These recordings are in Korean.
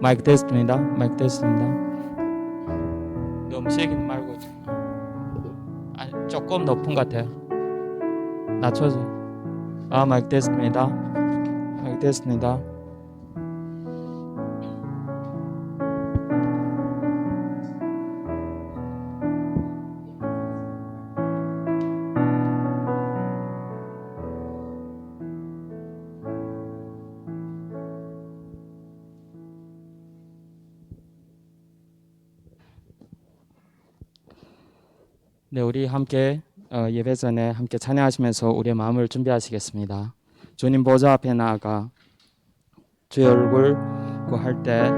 마이크 테스트입니다. 마이크 테스트입니다. 너무 세긴 말고 조금 높은 것 같아요. 낮춰서. 마이크 테스트입니다. 마이크 테스트입니다. 네, 우리 함께 예배 전에 함께 찬양하시면서 우리의 마음을 준비하시겠습니다. 주님 보좌 앞에 나아가 주의 얼굴 구할 때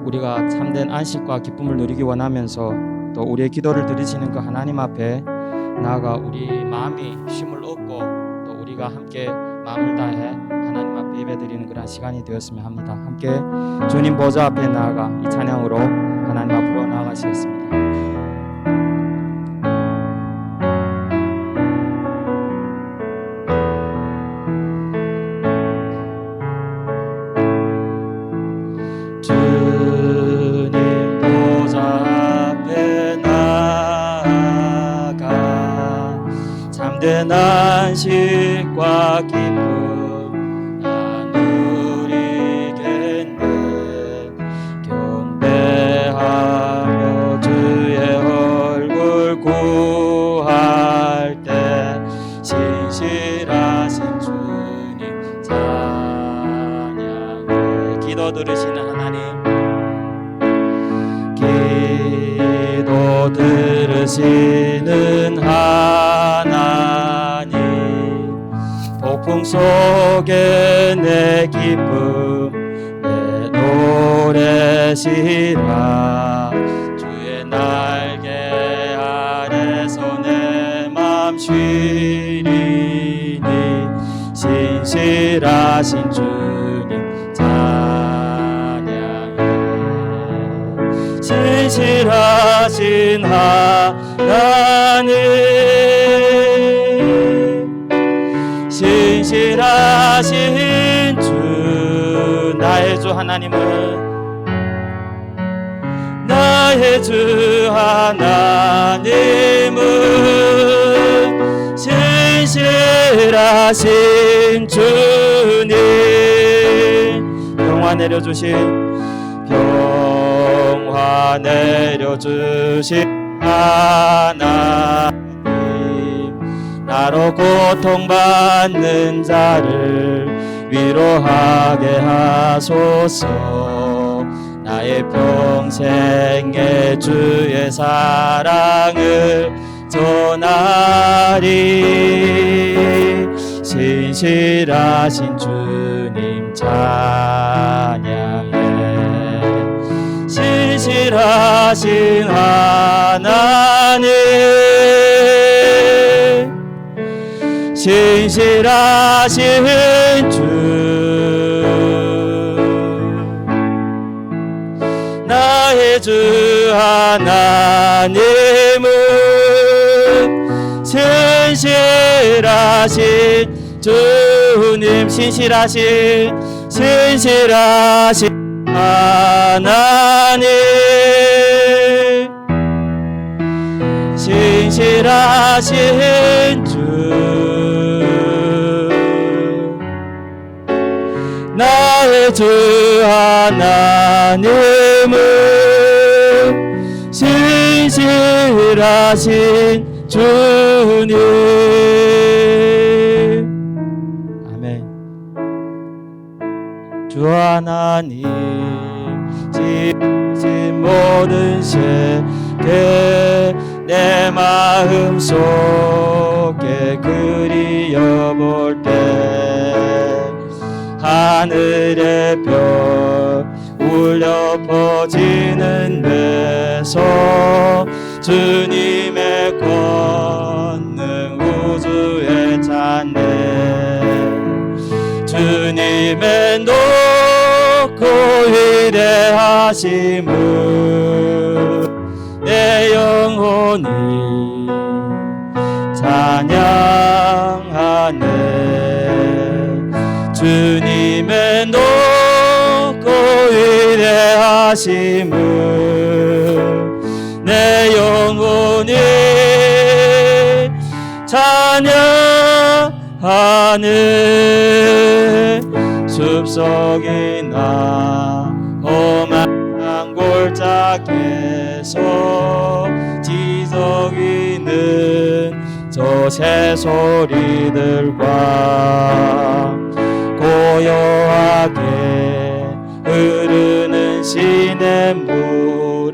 우리가 참된 안식과 기쁨을 누리기 원하면서 또 우리의 기도를 들으시는 그 하나님 앞에 나아가 우리 마음이 쉼을 얻고 또 우리가 함께 마음을 다해 하나님 앞에 예배드리는 그런 시간이 되었으면 합니다. 함께 주님 보좌 앞에 나아가 이 찬양으로 하나님 앞으로 나아가시겠습니다. 주님 보좌 앞에 나아가 참된 안식과 기쁨 나누리겠네. 경배하며 주의 얼굴 구할 때 신실하신 주님 찬양해. 기도 들으시는 하나님, 기도 들으시는 하나님, 폭풍 속에 내 기쁨 내 노래시라. 주의 날개 아래서 내 맘 쉬리니 신실하신 주님 찬양해. 신실하신 하나님, 신실하신 주, 나의 주 하나님은, 나의 주 하나님은 신실하신 주님. 평화 내려주신 하나님, 나로 고통받는 자를 위로하게 하소서. 나의 평생의 주의 사랑을 전하리. 신실하신 주님 찬양해. 신실하신 하나님, 신실하신 주, 나의 주 하나님은 신실하신 주님. 신실하신 하나님, 신실하신 주, 나의 주 하나님은 신실하신 주님. 아멘. 주 하나님 지으신 모든 세계 내 마음 속에 그리워볼 때 하늘의 별 울려 퍼지는 데서 주님의 권능 우주에 찬네. 주님의 높고 위대하심을 내 영혼이 찬양하네. 주님의 높고 위대하심을 하심을 내 영혼이 찬양하네. 숲속이나 험한 산골짜기에서 지저귀는 저 새소리들과 고요하게 흐르는 시냇물은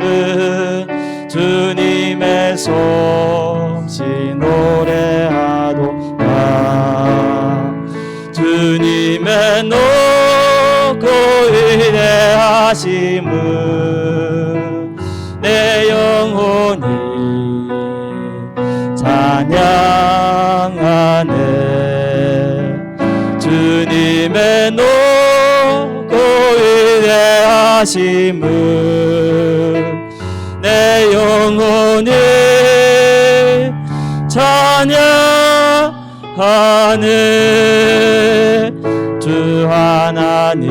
주님의 솜씨 노래하도다. 주님의 높고 위대하심을 내 영혼이 찬양하네. 주님의 높고 위대하심을 내 영혼이 찬양하네. 주 하나님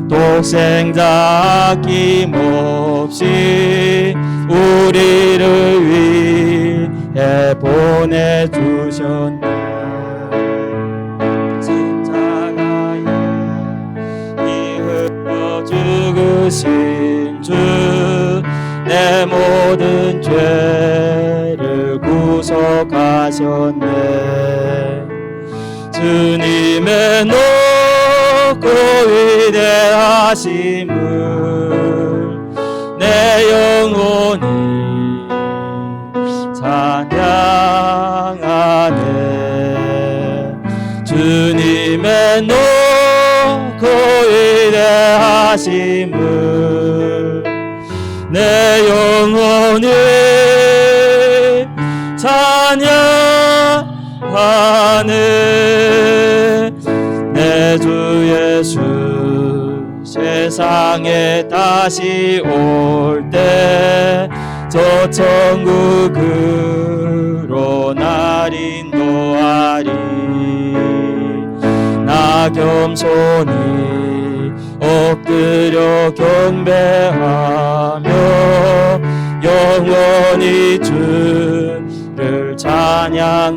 독생자 아낌없이 우리를 위해 보내주셨네. 십자가에 피 흘려 죽으신 주 내 모든 죄를 구속하셨네. 주님의 높고 위대하심을 내 영혼이 찬양하네. 주님의 높고 위대하심을 내 영혼이 찬양하네. 내 주 예수 세상에 다시 올 때 저 천국으로 날 인도하리. 나 겸손히 엎드려 경배하며 영원히 주를 찬양하리라.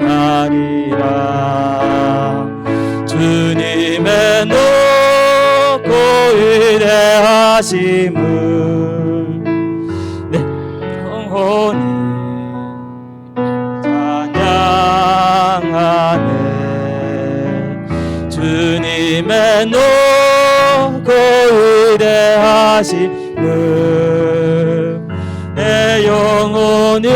주님의 높고 위대하심을 내 영혼이 찬양하네. 주님의 높고 위대하심을 내 영혼이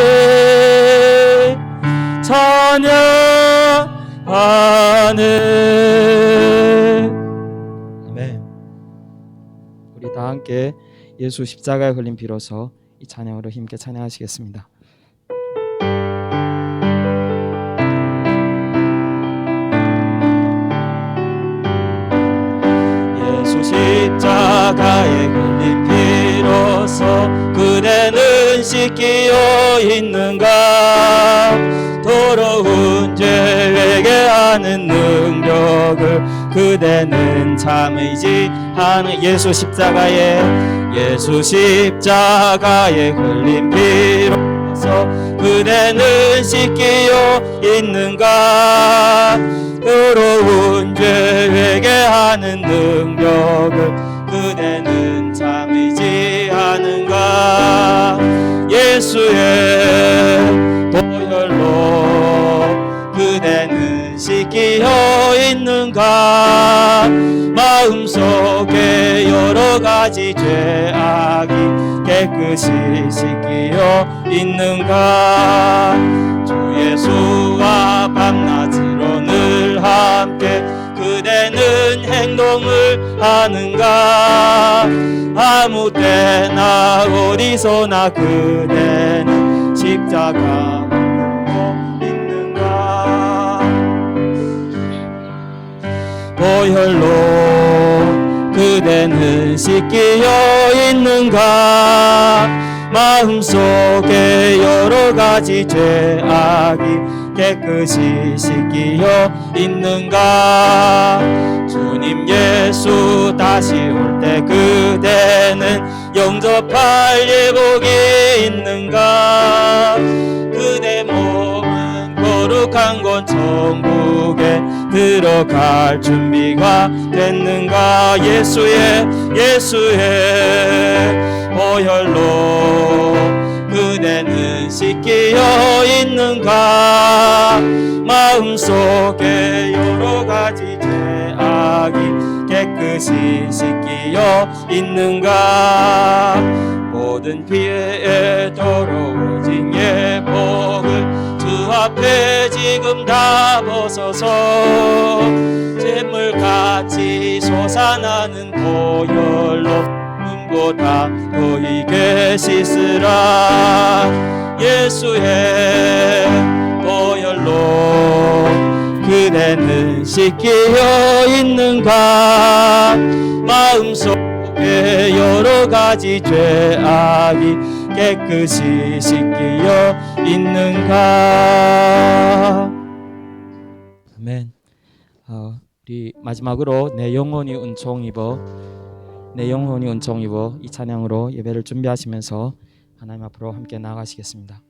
찬양하네. 아멘. 우리 다 함께 예수 십자가에 흘린 피로서 이 찬양으로 힘있게 찬양하시겠습니다. 예수 십자가에 흘린 피로서 그대는 씻기어 있는가. 더러운 죄 회개하는 능력을 그대는 참 의지하는. 예수 십자가에 흘린 피로서 그대는 씻기어 있는가. 더러운 죄 회개하는 능력을 그대는 참 의지하는가. 예수의 보혈로 그대는 씻기어 있는가. 마음속에 여러 가지 죄악이 깨끗이 씻기어 있는가. 주 예수와 밤낮으로 늘 함께 그대는 행동을 하는가. 아무 때나 어디서나 그대는 십자가 붙들고 있는가. 보혈로 그대는 씻기어 있는가. 마음속에 여러 가지 죄악이 깨끗이 씻기어 있는가. 주님 예수 다시 올 때 그대는 영접할 예복이 있는가? 그대 몸은 거룩한 곳 천국에 들어갈 준비가 됐는가? 예수의 보혈로 그대는 씻기어 있는가? 마음속에 여러 가지 죄악이 깨끗이 씻기어 있는가? 모든 피에 더러워진 예복을 주 앞에 지금 다 벗어서 샘물같이 솟아나는 보혈로 눈보다 보이게 씻으라. 예수의 보혈로 그대는 씻기어 있는가? 마음속에 여러 가지 죄악이 깨끗이 씻기어 있는가? 아멘. 우리 마지막으로 내 영혼이 은총 입어 이 찬양으로 예배를 준비하시면서 하나님 앞으로 함께 나아가시겠습니다.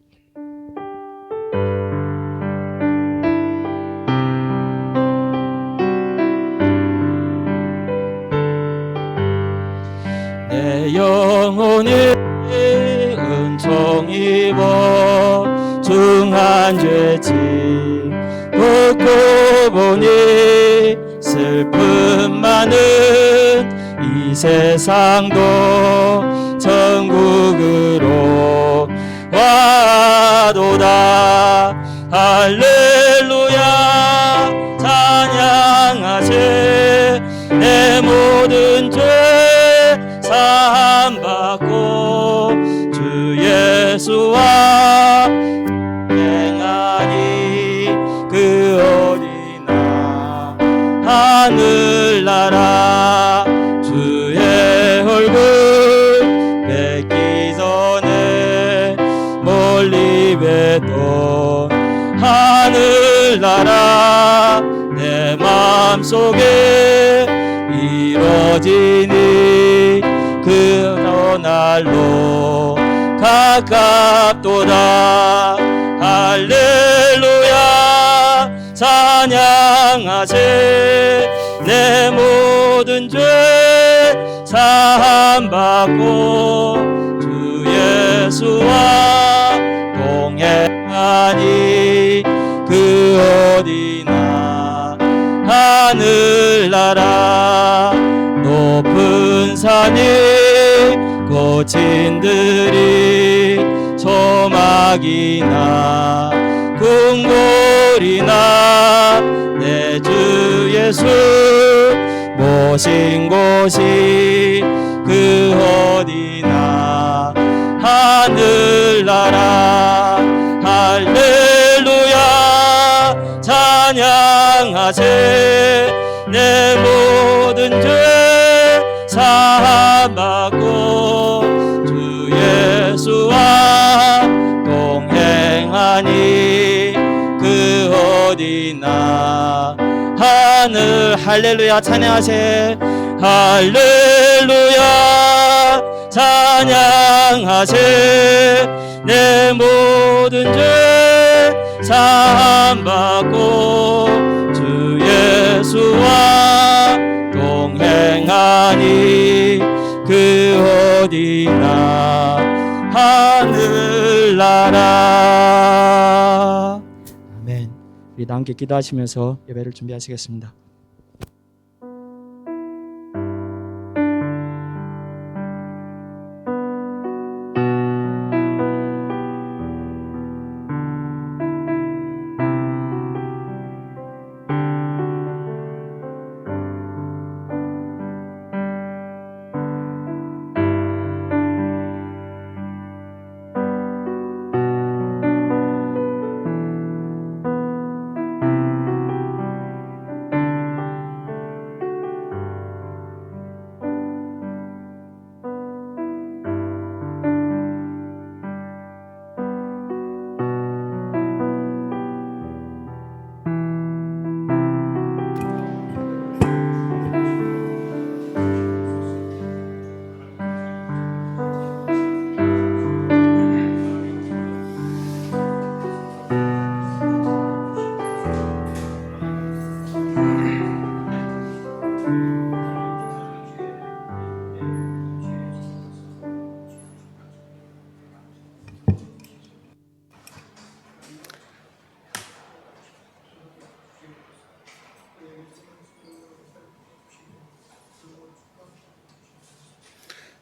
내 영혼이 은총 입어 중한 죄지 듣고 보니 슬픔 많은 이 세상도 천국으로 와도다. 할렐루야 찬양하세. 내 모든 죄 사함받고 주 예수와 행하니 그 어디나 하늘나라. 주의 얼굴 뵙기 전에 멀리 뵀던 하늘나라 내 마음속에 이루어지니 그런 날로 가깝도다. 할렐루야 찬양하세. 내 모든 죄 사함받고 주 예수와 동행하니 그 어디나 하늘나라. 높은 산이 고친들이 소막이나 궁궐이나 내 주 예수 모신 곳이 그 어디나 하늘나라. 할렐루야 찬양하세. 내 모든 죄 사함받고 주 예수와 동행하니 그 어디나 하늘. 할렐루야 찬양하세. 할렐루야 찬양하세. 내 모든 죄 사함받고 주 예수와 동행하니 그 어디나 하늘나라. 아멘. 우리 다 함께 기도하시면서 예배를 준비하시겠습니다.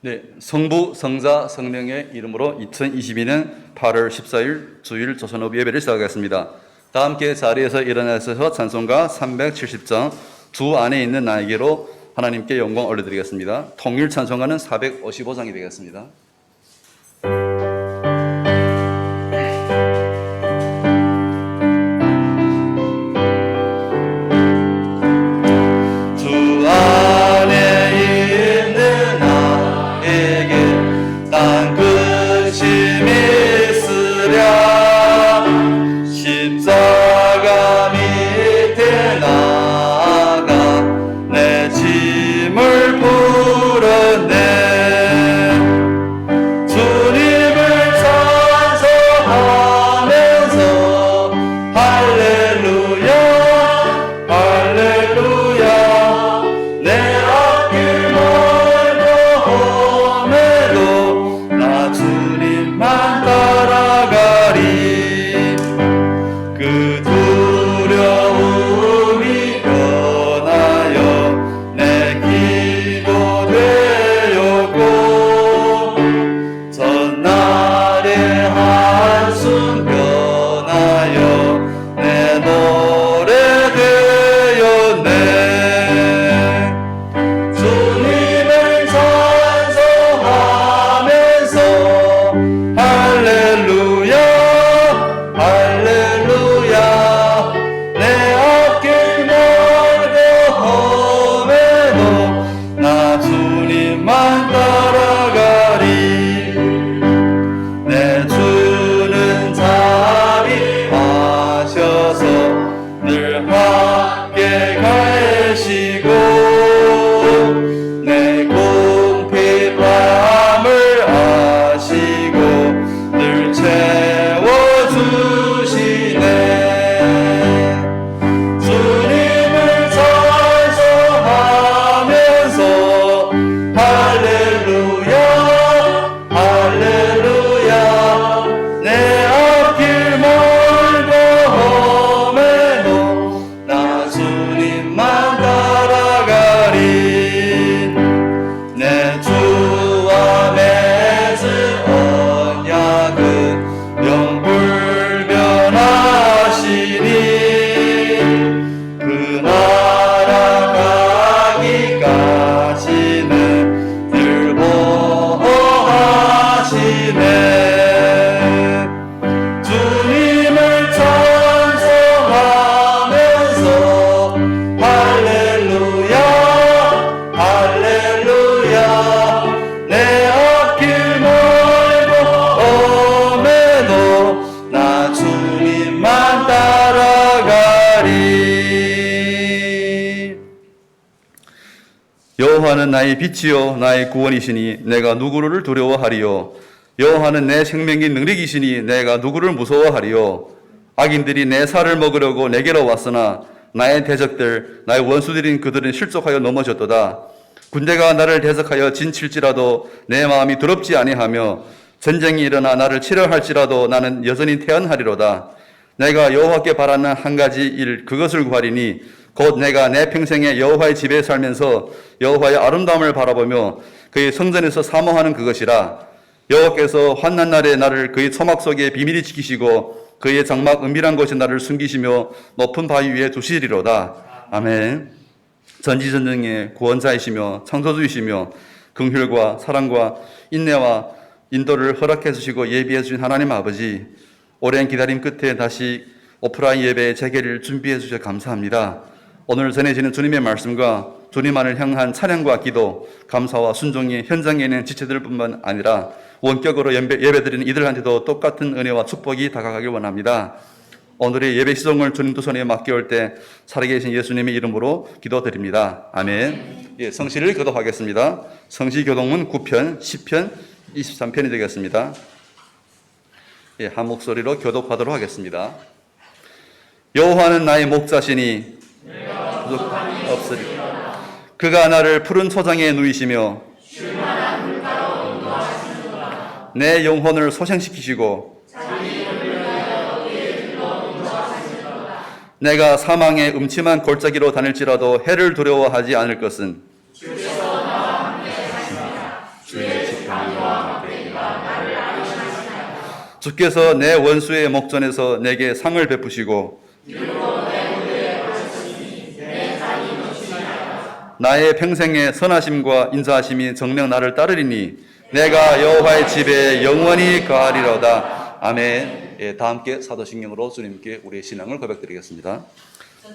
네, 성부, 성자, 성령의 이름으로 2022년 8월 14일 주일 조선업 예배를 시작하겠습니다. 다 함께 자리에서 일어나셔서 찬송가 370장 주 안에 있는 나에게로 하나님께 영광 올려드리겠습니다. 통일 찬송가는 455장이 되겠습니다. 여호와는 나의 빛이요 나의 구원이시니 내가 누구를 두려워하리요. 여호와는 내 생명의 능력이시니 내가 누구를 무서워하리요. 악인들이 내 살을 먹으려고 내게로 왔으나 나의 대적들 나의 원수들인 그들은 실족하여 넘어졌도다. 군대가 나를 대적하여 진칠지라도 내 마음이 두렵지 아니하며 전쟁이 일어나 나를 치려 할지라도 나는 여전히 태연하리로다. 내가 여호와께 바라는 한 가지 일 그것을 구하리니 곧 내가 내 평생에 여호와의 집에 살면서 여호와의 아름다움을 바라보며 그의 성전에서 사모하는 그것이라. 여호와께서 환난 날에 나를 그의 초막 속에 비밀히 지키시고 그의 장막 은밀한 곳에 나를 숨기시며 높은 바위 위에 두시리로다. 아멘. 전지전능의 구원자이시며 창조주이시며 긍휼과 사랑과 인내와 인도를 허락해 주시고 예비해 주신 하나님 아버지, 오랜 기다림 끝에 다시 오프라인 예배의 재개를 준비해 주셔서 감사합니다. 오늘 전해지는 주님의 말씀과 주님만을 향한 찬양과 기도, 감사와 순종이 현장에 있는 지체들뿐만 아니라 원격으로 예배드리는 이들한테도 똑같은 은혜와 축복이 다가가길 원합니다. 오늘의 예배 시종을 주님 두 손에 맡겨올 때 살아계신 예수님의 이름으로 기도드립니다. 아멘. 예, 성시를 교독하겠습니다. 성시 교독문 9편, 10편, 23편이 되겠습니다. 예, 한 목소리로 교독하도록 하겠습니다. 여호와는 나의 목자시니 부족 없으리. 그가 나를 푸른 초장에 누이시며 내 영혼을 소생시키시고 내가 사망의 음침한 골짜기로 다닐지라도 해를 두려워하지 않을 것은 주의 주께서 내 원수의 목전에서 내게 상을 베푸시고 나의 평생의 선하심과 인자하심이 정녕 나를 따르리니 내가 여호와의 집에 영원히 거하리로다. 아멘. 예, 다 함께 사도신경으로 주님께 우리의 신앙을 고백드리겠습니다.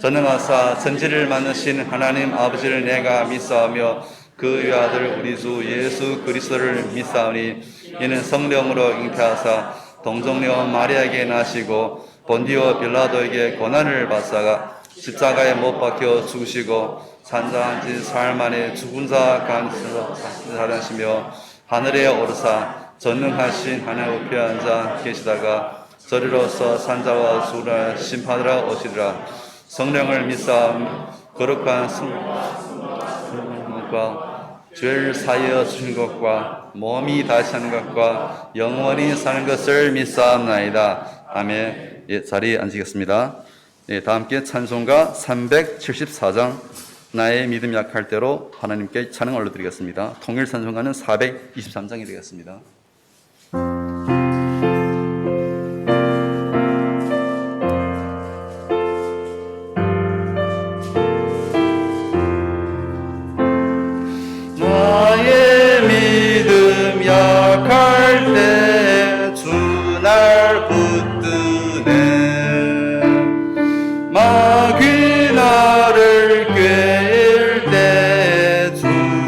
전능하사 천지를 만드신 하나님 아버지를 내가 믿사오며 그 외아들 우리 주 예수 그리스도를 믿사오니 이는 성령으로 잉태하사 동정녀 마리아에게 나시고 본디오 빌라도에게 고난을 받사가 십자가에 못 박혀 죽으시고 산자한 지 사흘 만에 죽은 자 가운데서 살아나시며 하늘에 오르사 전능하신 하나님 우편에 앉아 계시다가 저리로서 산자와 죽으라 심판하러 오시리라. 성령을 믿사오며 거룩한 성령과 죄를 사하여 주신 것과 몸이 다시 사는 것과 영원히 사는 것을 믿사옵나이다. 아멘. 예, 자리에 앉으겠습니다. 예, 다 함께 찬송가 374장 나의 믿음 약할 대로 하나님께 찬양 올려드리겠습니다. 통일 찬송가는 423장이 되겠습니다. 나의 믿음 약할 때 주 날 붙드네. 마귀 나를 꾀일 때 주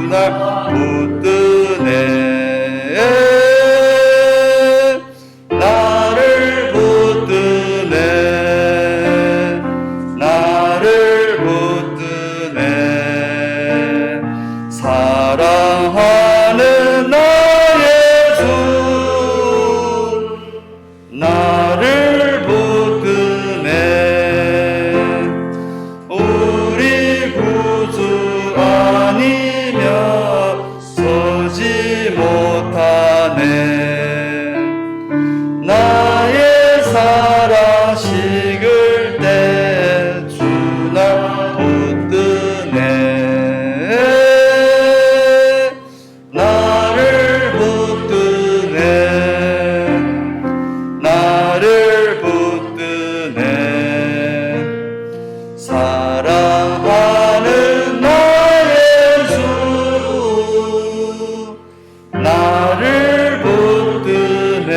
날 붙드네. 나를 붙드네. 나를 붙드네. 사랑하는 나의 주 나를 붙드네. 우리 구주 아니면 서지 못하네. 나의 사랑 식을 때 주 날 붙드네. 나를 붙드네. 나를 붙드네. 사랑하는 나의 주 나를 붙드네.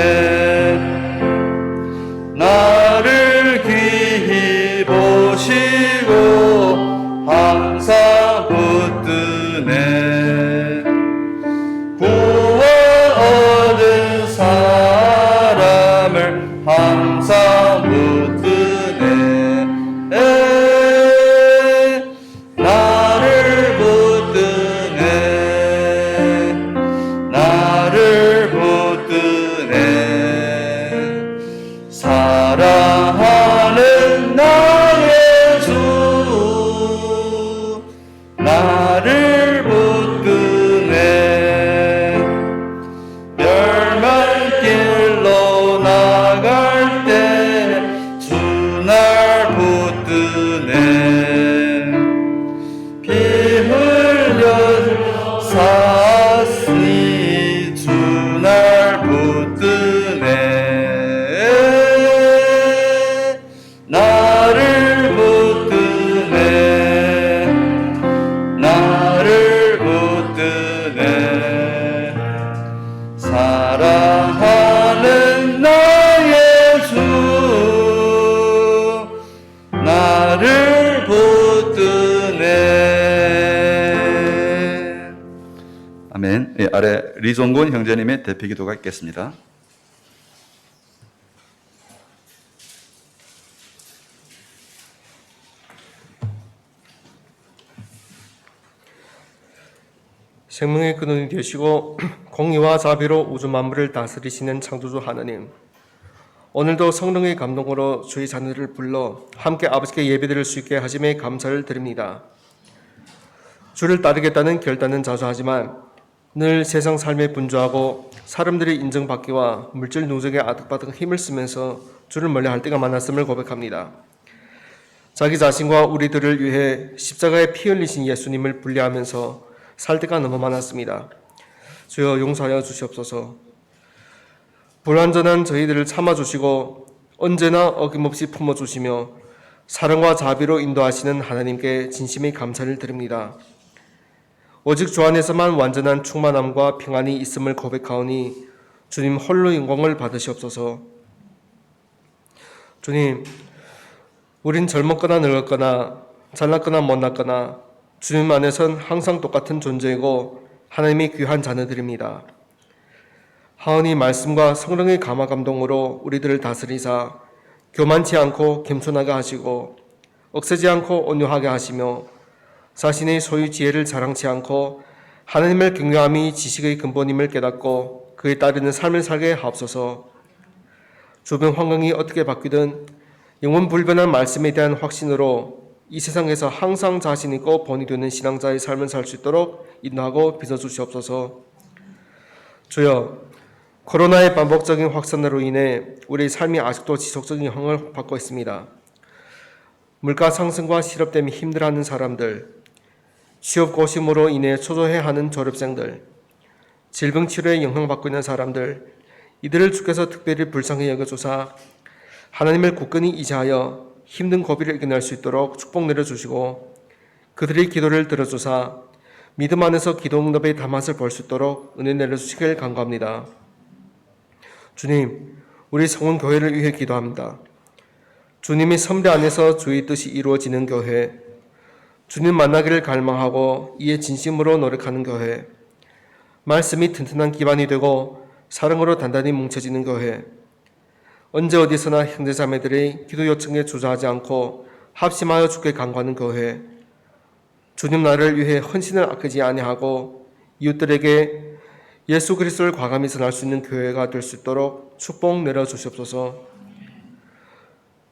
나를 귀히 보시고 항상 붙드네. 구원 얻은 사람을 항상 붙드네. 나를 붙드네. 나를 붙드네. 사랑하는 나의 주 나를 붙드네. 멸망길로 나갈 때 주 날 붙드네. 피 흘려 샀으니 주 날 붙드네. 나를 붙드네. 나를 붙드네. 사랑하는 나의 주 나를 붙드네. 아멘. 예, 아래 리종곤 형제님의 대표 기도가 있겠습니다. 생명의 근원이 되시고 공의와 자비로 우주 만물을 다스리시는 창조주 하나님, 오늘도 성령의 감동으로 주의 자녀들을 불러 함께 아버지께 예배드릴 수 있게 하심에 감사를 드립니다. 주를 따르겠다는 결단은 자주 하지만 늘 세상 삶에 분주하고 사람들의 인정받기와 물질 누적에 아득바득 힘을 쓰면서 주를 멀리할 때가 많았음을 고백합니다. 자기 자신과 우리들을 위해 십자가에 피 흘리신 예수님을 분리하면서 살 때가 너무 많았습니다. 주여 용서하여 주시옵소서. 불완전한 저희들을 참아주시고 언제나 어김없이 품어주시며 사랑과 자비로 인도하시는 하나님께 진심의 감사를 드립니다. 오직 주 안에서만 완전한 충만함과 평안이 있음을 고백하오니 주님 홀로 영광을 받으시옵소서. 주님, 우린 젊었거나 늙었거나 잘났거나 못났거나 주님 안에선 항상 똑같은 존재이고 하나님의 귀한 자녀들입니다. 하오니 말씀과 성령의 감화 감동으로 우리들을 다스리사 교만치 않고 겸손하게 하시고 억세지 않고 온유하게 하시며 자신의 소유 지혜를 자랑치 않고 하나님을 경외함이 지식의 근본임을 깨닫고 그에 따르는 삶을 살게 하옵소서. 주변 환경이 어떻게 바뀌든 영원 불변한 말씀에 대한 확신으로 이 세상에서 항상 자신 있고 본이 되는 신앙자의 삶을 살 수 있도록 인도하고 빚어주시옵소서. 주여, 코로나의 반복적인 확산으로 인해 우리의 삶이 아직도 지속적인 영향을 받고 있습니다. 물가 상승과 실업 때문에 힘들어하는 사람들, 취업 고심으로 인해 초조해하는 졸업생들, 질병 치료에 영향받고 있는 사람들, 이들을 주께서 특별히 불쌍히 여겨주사 하나님을 굳건히 의지하여 힘든 고비를 이겨낼 수 있도록 축복 내려주시고 그들의 기도를 들어주사 믿음 안에서 기도 응답의 다맛을 볼 수 있도록 은혜 내려주시길 간구합니다. 주님, 우리 성원교회를 위해 기도합니다. 주님의 선배 안에서 주의 뜻이 이루어지는 교회, 주님 만나기를 갈망하고 이에 진심으로 노력하는 교회, 말씀이 튼튼한 기반이 되고 사랑으로 단단히 뭉쳐지는 교회, 언제 어디서나 형제자매들의 기도 요청에 주저하지 않고 합심하여 주께 간구하는 교회, 주님 나라를 위해 헌신을 아끼지 아니하고 이웃들에게 예수 그리스도를 과감히 전할 수 있는 교회가 될 수 있도록 축복 내려주시옵소서.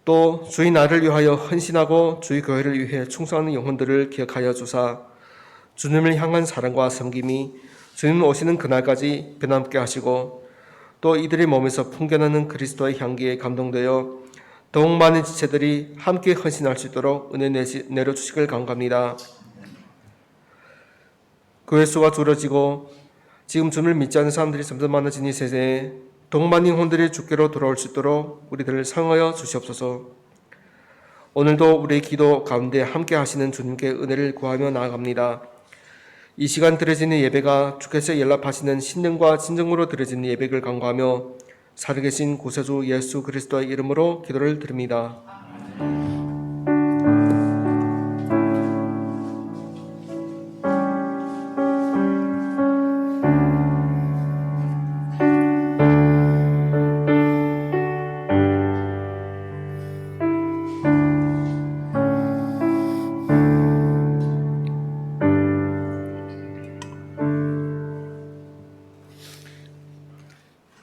또 주의 나를 위하여 헌신하고 주의 교회를 위해 충성하는 영혼들을 기억하여 주사 주님을 향한 사랑과 섬김이 주님 오시는 그날까지 변함없게 하시고 또 이들의 몸에서 풍겨나는 그리스도의 향기에 감동되어 더욱 많은 지체들이 함께 헌신할 수 있도록 은혜 내려주시길 간구합니다. 교회 수가 줄어지고 지금 주님을 믿지 않는 사람들이 점점 많아진 이 세대에 더욱 많은 영혼들이 주께로 돌아올 수 있도록 우리들을 사용하여 주시옵소서. 오늘도 우리의 기도 가운데 함께 하시는 주님께 은혜를 구하며 나아갑니다. 이 시간 드려지는 예배가 주께서 연락하시는 신령과 진정으로 드려지는 예배를 간구하며 살아계신 구세주 예수 그리스도의 이름으로 기도를 드립니다.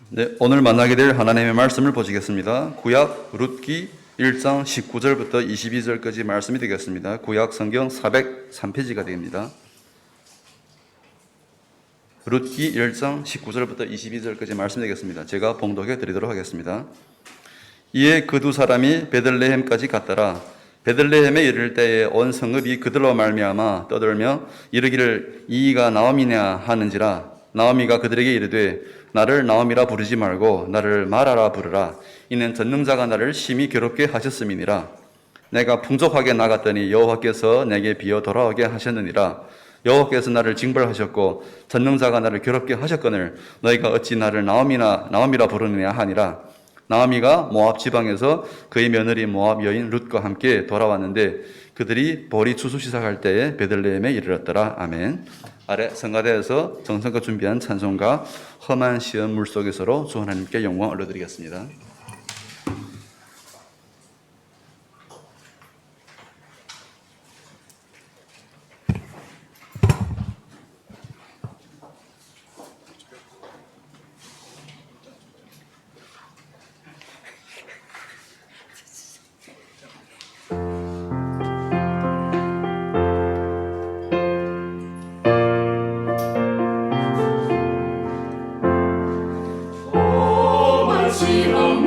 네, 오늘 만나게 될 하나님의 말씀을 보시겠습니다. 구약 룻기 1장 19절부터 22절까지 말씀이 되겠습니다. 구약 성경 403페이지가 됩니다. 룻기 1장 19절부터 22절까지 말씀 되겠습니다. 제가 봉독해 드리도록 하겠습니다. 이에 그 두 사람이 베들레헴까지 갔더라. 베들레헴에 이를 때에 온 성읍이 그들로 말미암아 떠들며 이르기를 이가 나오미냐 하는지라. 나오미가 그들에게 이르되 나를 나오미라 부르지 말고 나를 마라라 부르라. 이는 전능자가 나를 심히 괴롭게 하셨음이니라. 내가 풍족하게 나갔더니 여호와께서 내게 비어 돌아오게 하셨느니라. 여호와께서 나를 징벌하셨고 전능자가 나를 괴롭게 하셨거늘 너희가 어찌 나를 나오미라 부르느냐 하니라. 나오미가 모압 지방에서 그의 며느리 모압 여인 룻과 함께 돌아왔는데 그들이 보리 추수 시작할 때에 베들레헴에 이르렀더라. 아멘. 아래 성가대에서 정성껏 준비한 찬송가 험한 시험 물속에서로 주 하나님께 영광 올려드리겠습니다. 시험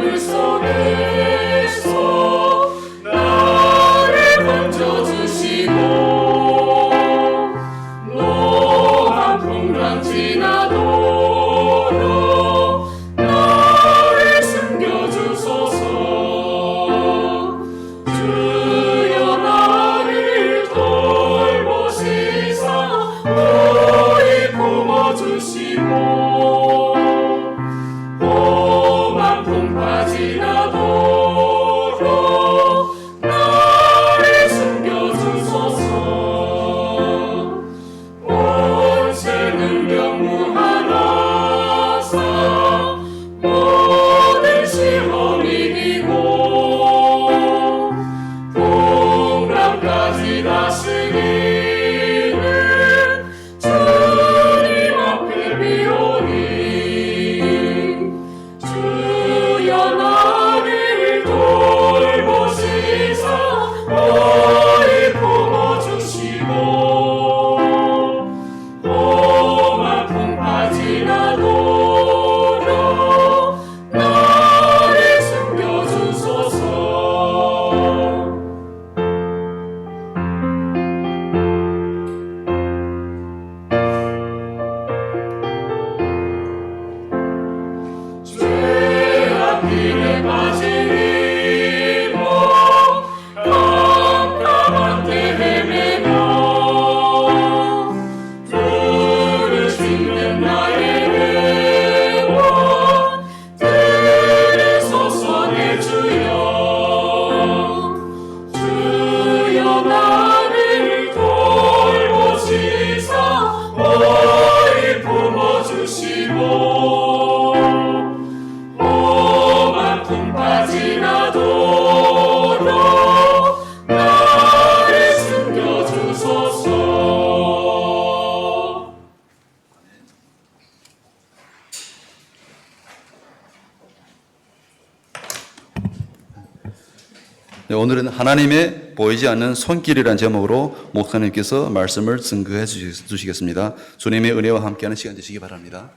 네, 오늘은 하나님의 보이지 않는 손길이라는 제목으로 목사님께서 말씀을 증거해 주시겠습니다. 주님의 은혜와 함께하는 시간 되시기 바랍니다.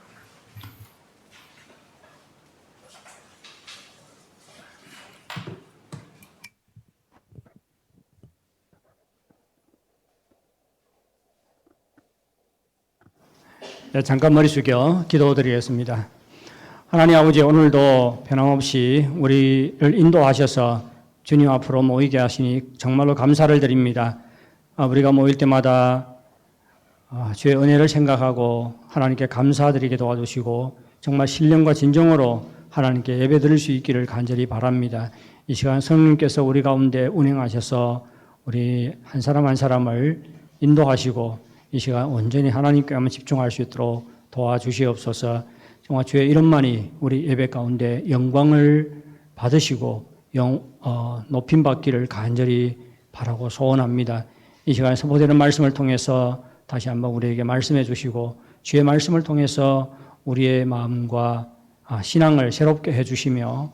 네, 잠깐 머리 숙여 기도드리겠습니다. 하나님 아버지, 오늘도 변함없이 우리를 인도하셔서 주님 앞으로 모이게 하시니 정말로 감사를 드립니다. 우리가 모일 때마다 주의 은혜를 생각하고 하나님께 감사드리게 도와주시고 정말 신령과 진정으로 하나님께 예배드릴 수 있기를 간절히 바랍니다. 이 시간 성령께서 우리 가운데 운행하셔서 우리 한 사람 한 사람을 인도하시고 이 시간 온전히 하나님께만 집중할 수 있도록 도와주시옵소서. 정말 주의 이름만이 우리 예배 가운데 영광을 받으시고 높임받기를 간절히 바라고 소원합니다. 이 시간에 선포되는 말씀을 통해서 다시 한번 우리에게 말씀해 주시고 주의 말씀을 통해서 우리의 마음과 신앙을 새롭게 해주시며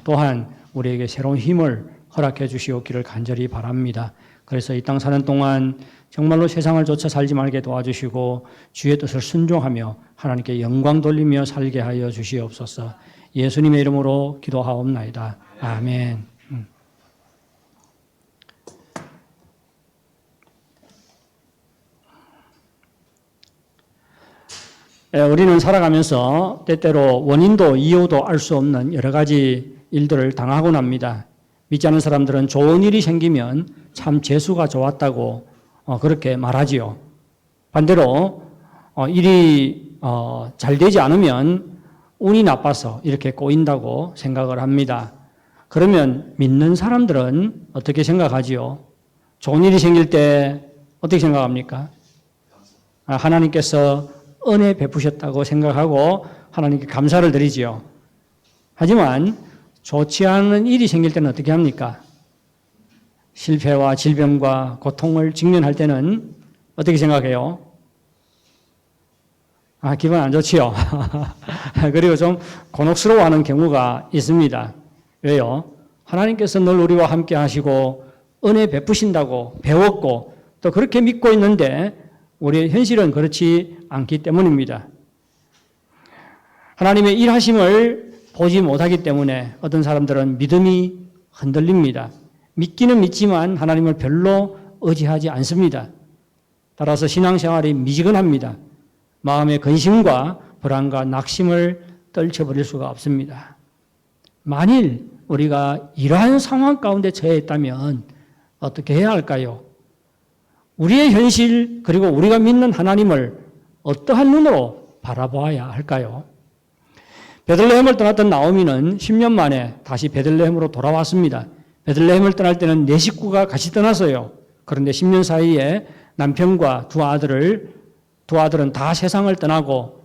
또한 우리에게 새로운 힘을 허락해 주시옵기를 간절히 바랍니다. 그래서 이 땅 사는 동안 정말로 세상을 쫓아 살지 말게 도와주시고 주의 뜻을 순종하며 하나님께 영광 돌리며 살게 하여 주시옵소서. 예수님의 이름으로 기도하옵나이다. 아멘. 우리는 살아가면서 때때로 원인도 이유도 알 수 없는 여러 가지 일들을 당하곤 합니다. 믿지 않는 사람들은 좋은 일이 생기면 참 재수가 좋았다고 그렇게 말하지요. 반대로 일이 잘 되지 않으면 운이 나빠서 이렇게 꼬인다고 생각을 합니다. 그러면 믿는 사람들은 어떻게 생각하지요? 좋은 일이 생길 때 어떻게 생각합니까? 하나님께서 은혜 베푸셨다고 생각하고 하나님께 감사를 드리지요. 하지만 좋지 않은 일이 생길 때는 어떻게 합니까? 실패와 질병과 고통을 직면할 때는 어떻게 생각해요? 기분 안 좋지요. 그리고 좀 곤혹스러워하는 경우가 있습니다. 왜요? 하나님께서 늘 우리와 함께 하시고 은혜 베푸신다고 배웠고 또 그렇게 믿고 있는데 우리의 현실은 그렇지 않기 때문입니다. 하나님의 일하심을 보지 못하기 때문에 어떤 사람들은 믿음이 흔들립니다. 믿기는 믿지만 하나님을 별로 의지하지 않습니다. 따라서 신앙생활이 미지근합니다. 마음의 근심과 불안과 낙심을 떨쳐버릴 수가 없습니다. 만일 우리가 이러한 상황 가운데 처해 있다면 어떻게 해야 할까요? 우리의 현실 그리고 우리가 믿는 하나님을 어떠한 눈으로 바라보아야 할까요? 베들레헴을 떠났던 나오미는 10년 만에 다시 베들레헴으로 돌아왔습니다. 베들레헴을 떠날 때는 네 식구가 같이 떠났어요. 그런데 10년 사이에 남편과 두 아들은 다 세상을 떠나고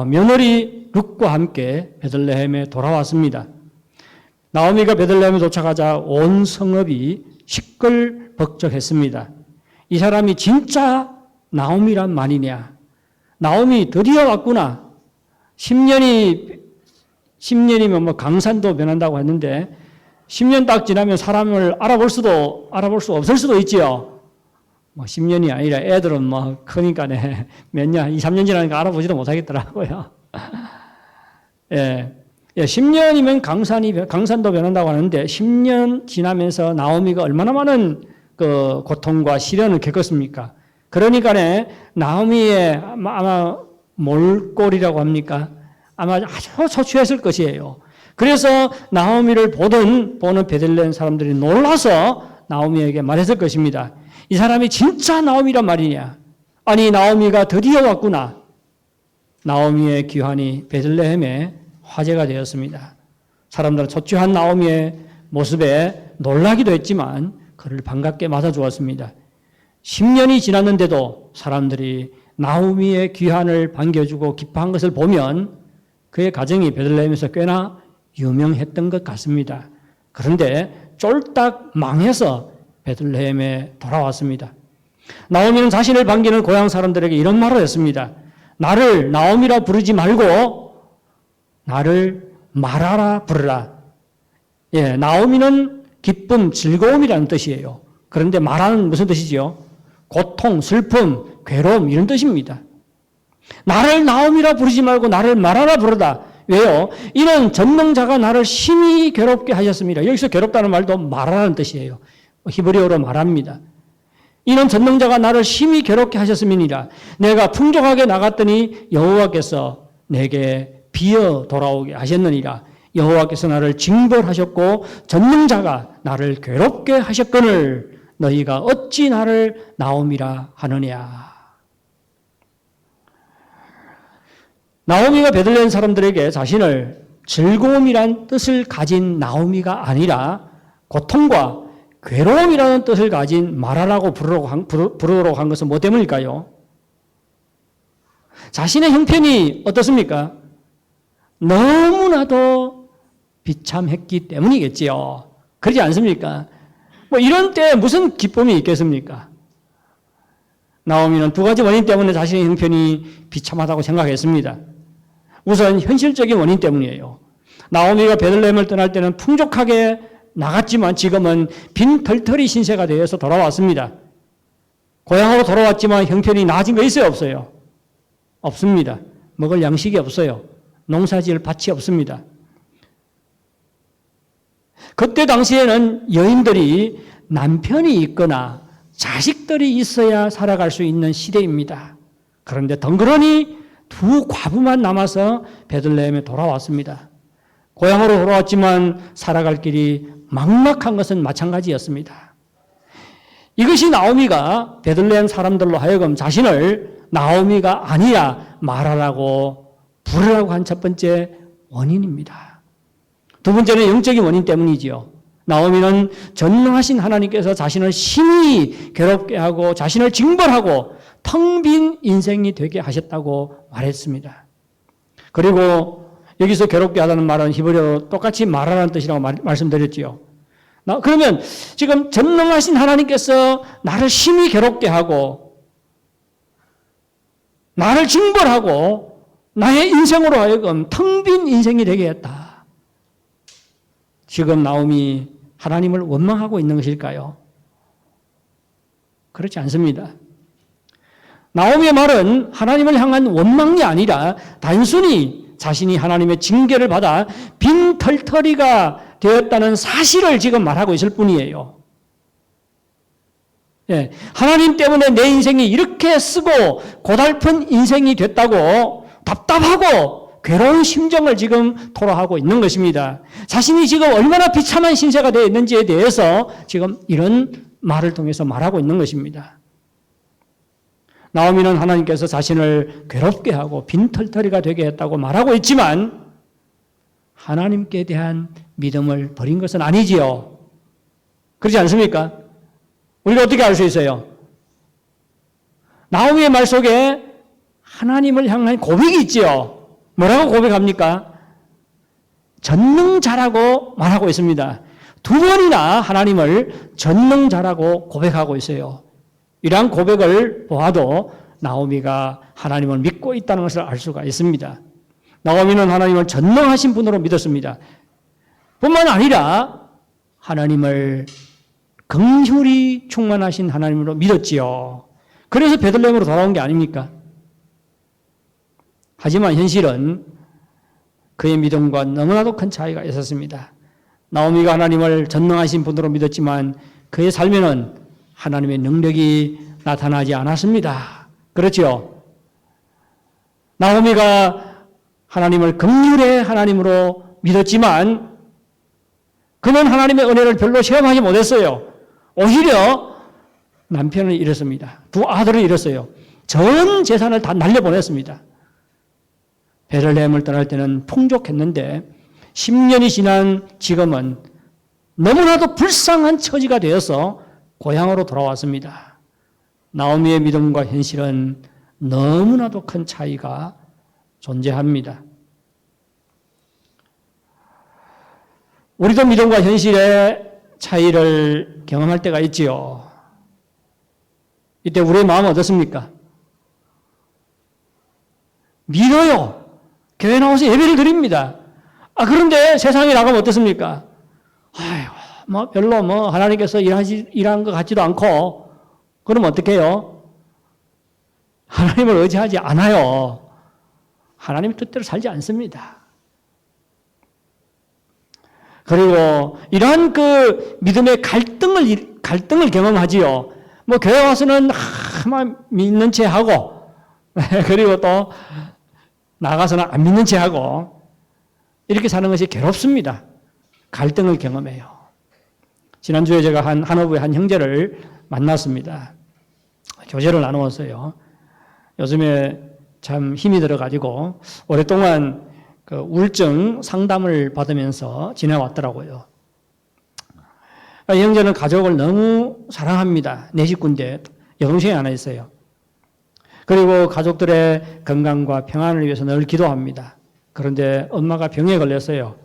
며느리 룻과 함께 베들레헴에 돌아왔습니다. 나오미가 베들레헴에 도착하자 온 성읍이 시끌벅적했습니다. 이 사람이 진짜 나오미란 말이냐? 나오미 드디어 왔구나. 10년이면 뭐 강산도 변한다고 했는데 10년 딱 지나면 사람을 알아볼 수 없을 수도 있지요. 뭐 10년이 아니라 애들은 뭐 크니까 몇 년, 2, 3년 지나니까 알아보지도 못하겠더라고요. 예. 10년이면 강산도 변한다고 하는데 10년 지나면서 나오미가 얼마나 많은 그 고통과 시련을 겪었습니까? 그러니까 나오미의 아마 몰골이라고 합니까? 아마 아주 초췌했을 것이에요. 그래서 나오미를 보는 베들레헴 사람들이 놀라서 나오미에게 말했을 것입니다. 이 사람이 진짜 나오미란 말이냐? 아니, 나오미가 드디어 왔구나. 나오미의 귀환이 베들레헴에 화제가 되었습니다. 사람들은 초췌한 나오미의 모습에 놀라기도 했지만 그를 반갑게 맞아주었습니다. 10년이 지났는데도 사람들이 나오미의 귀환을 반겨주고 기뻐한 것을 보면 그의 가정이 베들레헴에서 꽤나 유명했던 것 같습니다. 그런데 쫄딱 망해서 베들레헴에 돌아왔습니다. 나오미는 자신을 반기는 고향 사람들에게 이런 말을 했습니다. 나를 나오미라 부르지 말고 나를 마라라 부르라. 나오미는 기쁨, 즐거움이라는 뜻이에요. 그런데 말하는 무슨 뜻이지요? 고통, 슬픔, 괴로움 이런 뜻입니다. 나를 나옴이라 부르지 말고 나를 마라라 부르다. 왜요? 이는 전능자가 나를 심히 괴롭게 하셨습니다. 여기서 괴롭다는 말도 마라라는 뜻이에요. 히브리어로 말합니다. 이는 전능자가 나를 심히 괴롭게 하셨음이니라. 내가 풍족하게 나갔더니 여호와께서 내게 비어 돌아오게 하셨느니라. 여호와께서 나를 징벌하셨고 전능자가 나를 괴롭게 하셨거늘 너희가 어찌 나를 나옴이라 하느냐. 나오미가 베들레헴 사람들에게 자신을 즐거움이란 뜻을 가진 나오미가 아니라 고통과 괴로움이라는 뜻을 가진 마라라고 부르도록 한 것은 뭐 때문일까요? 자신의 형편이 어떻습니까? 너무나도 비참했기 때문이겠지요. 그러지 않습니까? 뭐 이런 때 무슨 기쁨이 있겠습니까? 나오미는 두 가지 원인 때문에 자신의 형편이 비참하다고 생각했습니다. 우선 현실적인 원인 때문이에요. 나오미가 베들레헴을 떠날 때는 풍족하게 나갔지만 지금은 빈털터리 신세가 되어서 돌아왔습니다. 고향으로 돌아왔지만 형편이 나아진 거 있어요? 없어요? 없습니다. 먹을 양식이 없어요. 농사지을 밭이 없습니다. 그때 당시에는 여인들이 남편이 있거나 자식들이 있어야 살아갈 수 있는 시대입니다. 그런데 덩그러니 두 과부만 남아서 베들레헴에 돌아왔습니다. 고향으로 돌아왔지만 살아갈 길이 막막한 것은 마찬가지였습니다. 이것이 나오미가 베들레헴 사람들로 하여금 자신을 나오미가 아니라 마라라고 부르라고 한 첫 번째 원인입니다. 두 번째는 영적인 원인 때문이지요. 나오미는 전능하신 하나님께서 자신을 심히 괴롭게 하고 자신을 징벌하고 텅 빈 인생이 되게 하셨다고 말했습니다. 그리고 여기서 괴롭게 하다는 말은 히브리어로 똑같이 말하라는 뜻이라고 말씀드렸지요. 그러면 지금 전능하신 하나님께서 나를 심히 괴롭게 하고 나를 징벌하고 나의 인생으로 하여금 텅 빈 인생이 되게 했다. 지금 나오미 하나님을 원망하고 있는 것일까요? 그렇지 않습니다. 나오미의 말은 하나님을 향한 원망이 아니라 단순히 자신이 하나님의 징계를 받아 빈털터리가 되었다는 사실을 지금 말하고 있을 뿐이에요. 예, 하나님 때문에 내 인생이 이렇게 쓰고 고달픈 인생이 됐다고 답답하고 괴로운 심정을 지금 토로하고 있는 것입니다. 자신이 지금 얼마나 비참한 신세가 되어 있는지에 대해서 지금 이런 말을 통해서 말하고 있는 것입니다. 나오미는 하나님께서 자신을 괴롭게 하고 빈털터리가 되게 했다고 말하고 있지만 하나님께 대한 믿음을 버린 것은 아니지요. 그렇지 않습니까? 우리가 어떻게 알 수 있어요? 나오미의 말 속에 하나님을 향한 고백이 있지요. 뭐라고 고백합니까? 전능자라고 말하고 있습니다. 두 번이나 하나님을 전능자라고 고백하고 있어요. 이러한 고백을 보아도 나오미가 하나님을 믿고 있다는 것을 알 수가 있습니다. 나오미는 하나님을 전능하신 분으로 믿었습니다. 뿐만 아니라 하나님을 긍휼이 충만하신 하나님으로 믿었지요. 그래서 베들레헴으로 돌아온 게 아닙니까? 하지만 현실은 그의 믿음과 너무나도 큰 차이가 있었습니다. 나오미가 하나님을 전능하신 분으로 믿었지만 그의 삶에는 하나님의 능력이 나타나지 않았습니다. 그렇죠? 나오미가 하나님을 긍휼의 하나님으로 믿었지만 그는 하나님의 은혜를 별로 체험하지 못했어요. 오히려 남편을 잃었습니다. 두 아들을 잃었어요. 전 재산을 다 날려보냈습니다. 베들레헴을 떠날 때는 풍족했는데 10년이 지난 지금은 너무나도 불쌍한 처지가 되어서 고향으로 돌아왔습니다. 나오미의 믿음과 현실은 너무나도 큰 차이가 존재합니다. 우리도 믿음과 현실의 차이를 경험할 때가 있지요. 이때 우리의 마음은 어떻습니까? 믿어요. 교회 나와서 예배를 드립니다. 그런데 세상에 나가면 어떻습니까? 아이고, 별로 하나님께서 일한 것 같지도 않고, 그러면 어떻게 해요? 하나님을 의지하지 않아요. 하나님 뜻대로 살지 않습니다. 그리고 이러한 그 믿음의 갈등을 경험하지요. 교회 와서는 막 믿는 체 하고, 그리고 또 나가서는 안 믿는 체 하고, 이렇게 사는 것이 괴롭습니다. 갈등을 경험해요. 지난주에 제가 한어부의 한 형제를 만났습니다. 교제를 나누었어요. 요즘에 참 힘이 들어가지고 오랫동안 그 우울증 상담을 받으면서 지내왔더라고요. 이 형제는 가족을 너무 사랑합니다. 네 식구인데 여동생이 하나 있어요. 그리고 가족들의 건강과 평안을 위해서 늘 기도합니다. 그런데 엄마가 병에 걸렸어요.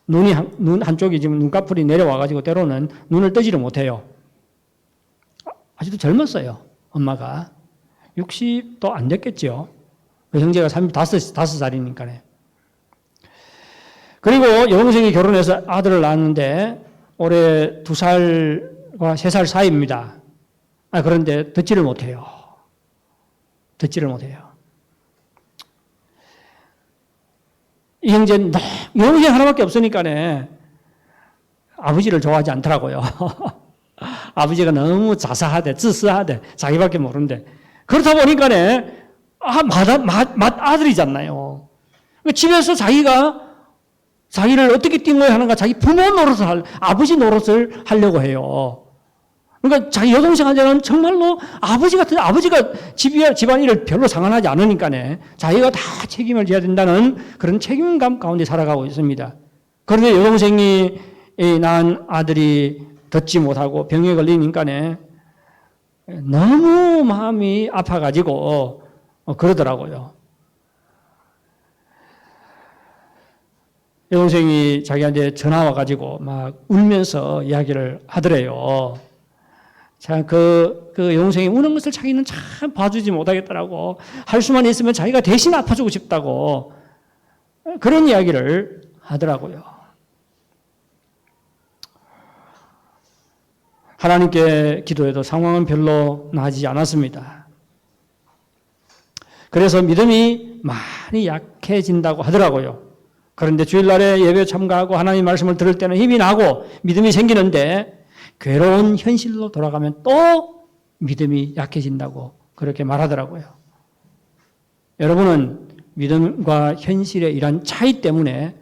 눈 한쪽이 지금 눈꺼풀이 내려와가지고 때로는 눈을 뜨지를 못해요. 아직도 젊었어요. 엄마가 60도 안 됐겠죠. 그 형제가 5살이니까요. 그리고 여동생이 결혼해서 아들을 낳았는데 올해 2살과 3살 사이입니다. 그런데 듣지를 못해요. 이 형제는 여동생 하나밖에 없으니까 아버지를 좋아하지 않더라고요. 아버지가 너무 자사하대,自私하대, 자기밖에 모른대. 그렇다 보니까 맏아들이잖아요. 집에서 자기를 어떻게 띵어야 하는가, 자기 부모 노릇을 아버지 노릇을 하려고 해요. 그러니까 자기 여동생한테는 정말로 아버지가 집안일을 별로 상관하지 않으니까 자기가 다 책임을 져야 된다는 그런 책임감 가운데 살아가고 있습니다. 그런데 여동생이 낳은 아들이 듣지 못하고 병에 걸리니까 너무 마음이 아파가지고 그러더라고요. 여동생이 자기한테 전화 와가지고 막 울면서 이야기를 하더래요. 자, 그 여동생이 우는 것을 자기는 참 봐주지 못하겠더라고. 할 수만 있으면 자기가 대신 아파주고 싶다고. 그런 이야기를 하더라고요. 하나님께 기도해도 상황은 별로 나아지지 않았습니다. 그래서 믿음이 많이 약해진다고 하더라고요. 그런데 주일날에 예배 참가하고 하나님 말씀을 들을 때는 힘이 나고 믿음이 생기는데 괴로운 현실로 돌아가면 또 믿음이 약해진다고 그렇게 말하더라고요. 여러분은 믿음과 현실의 이런 차이 때문에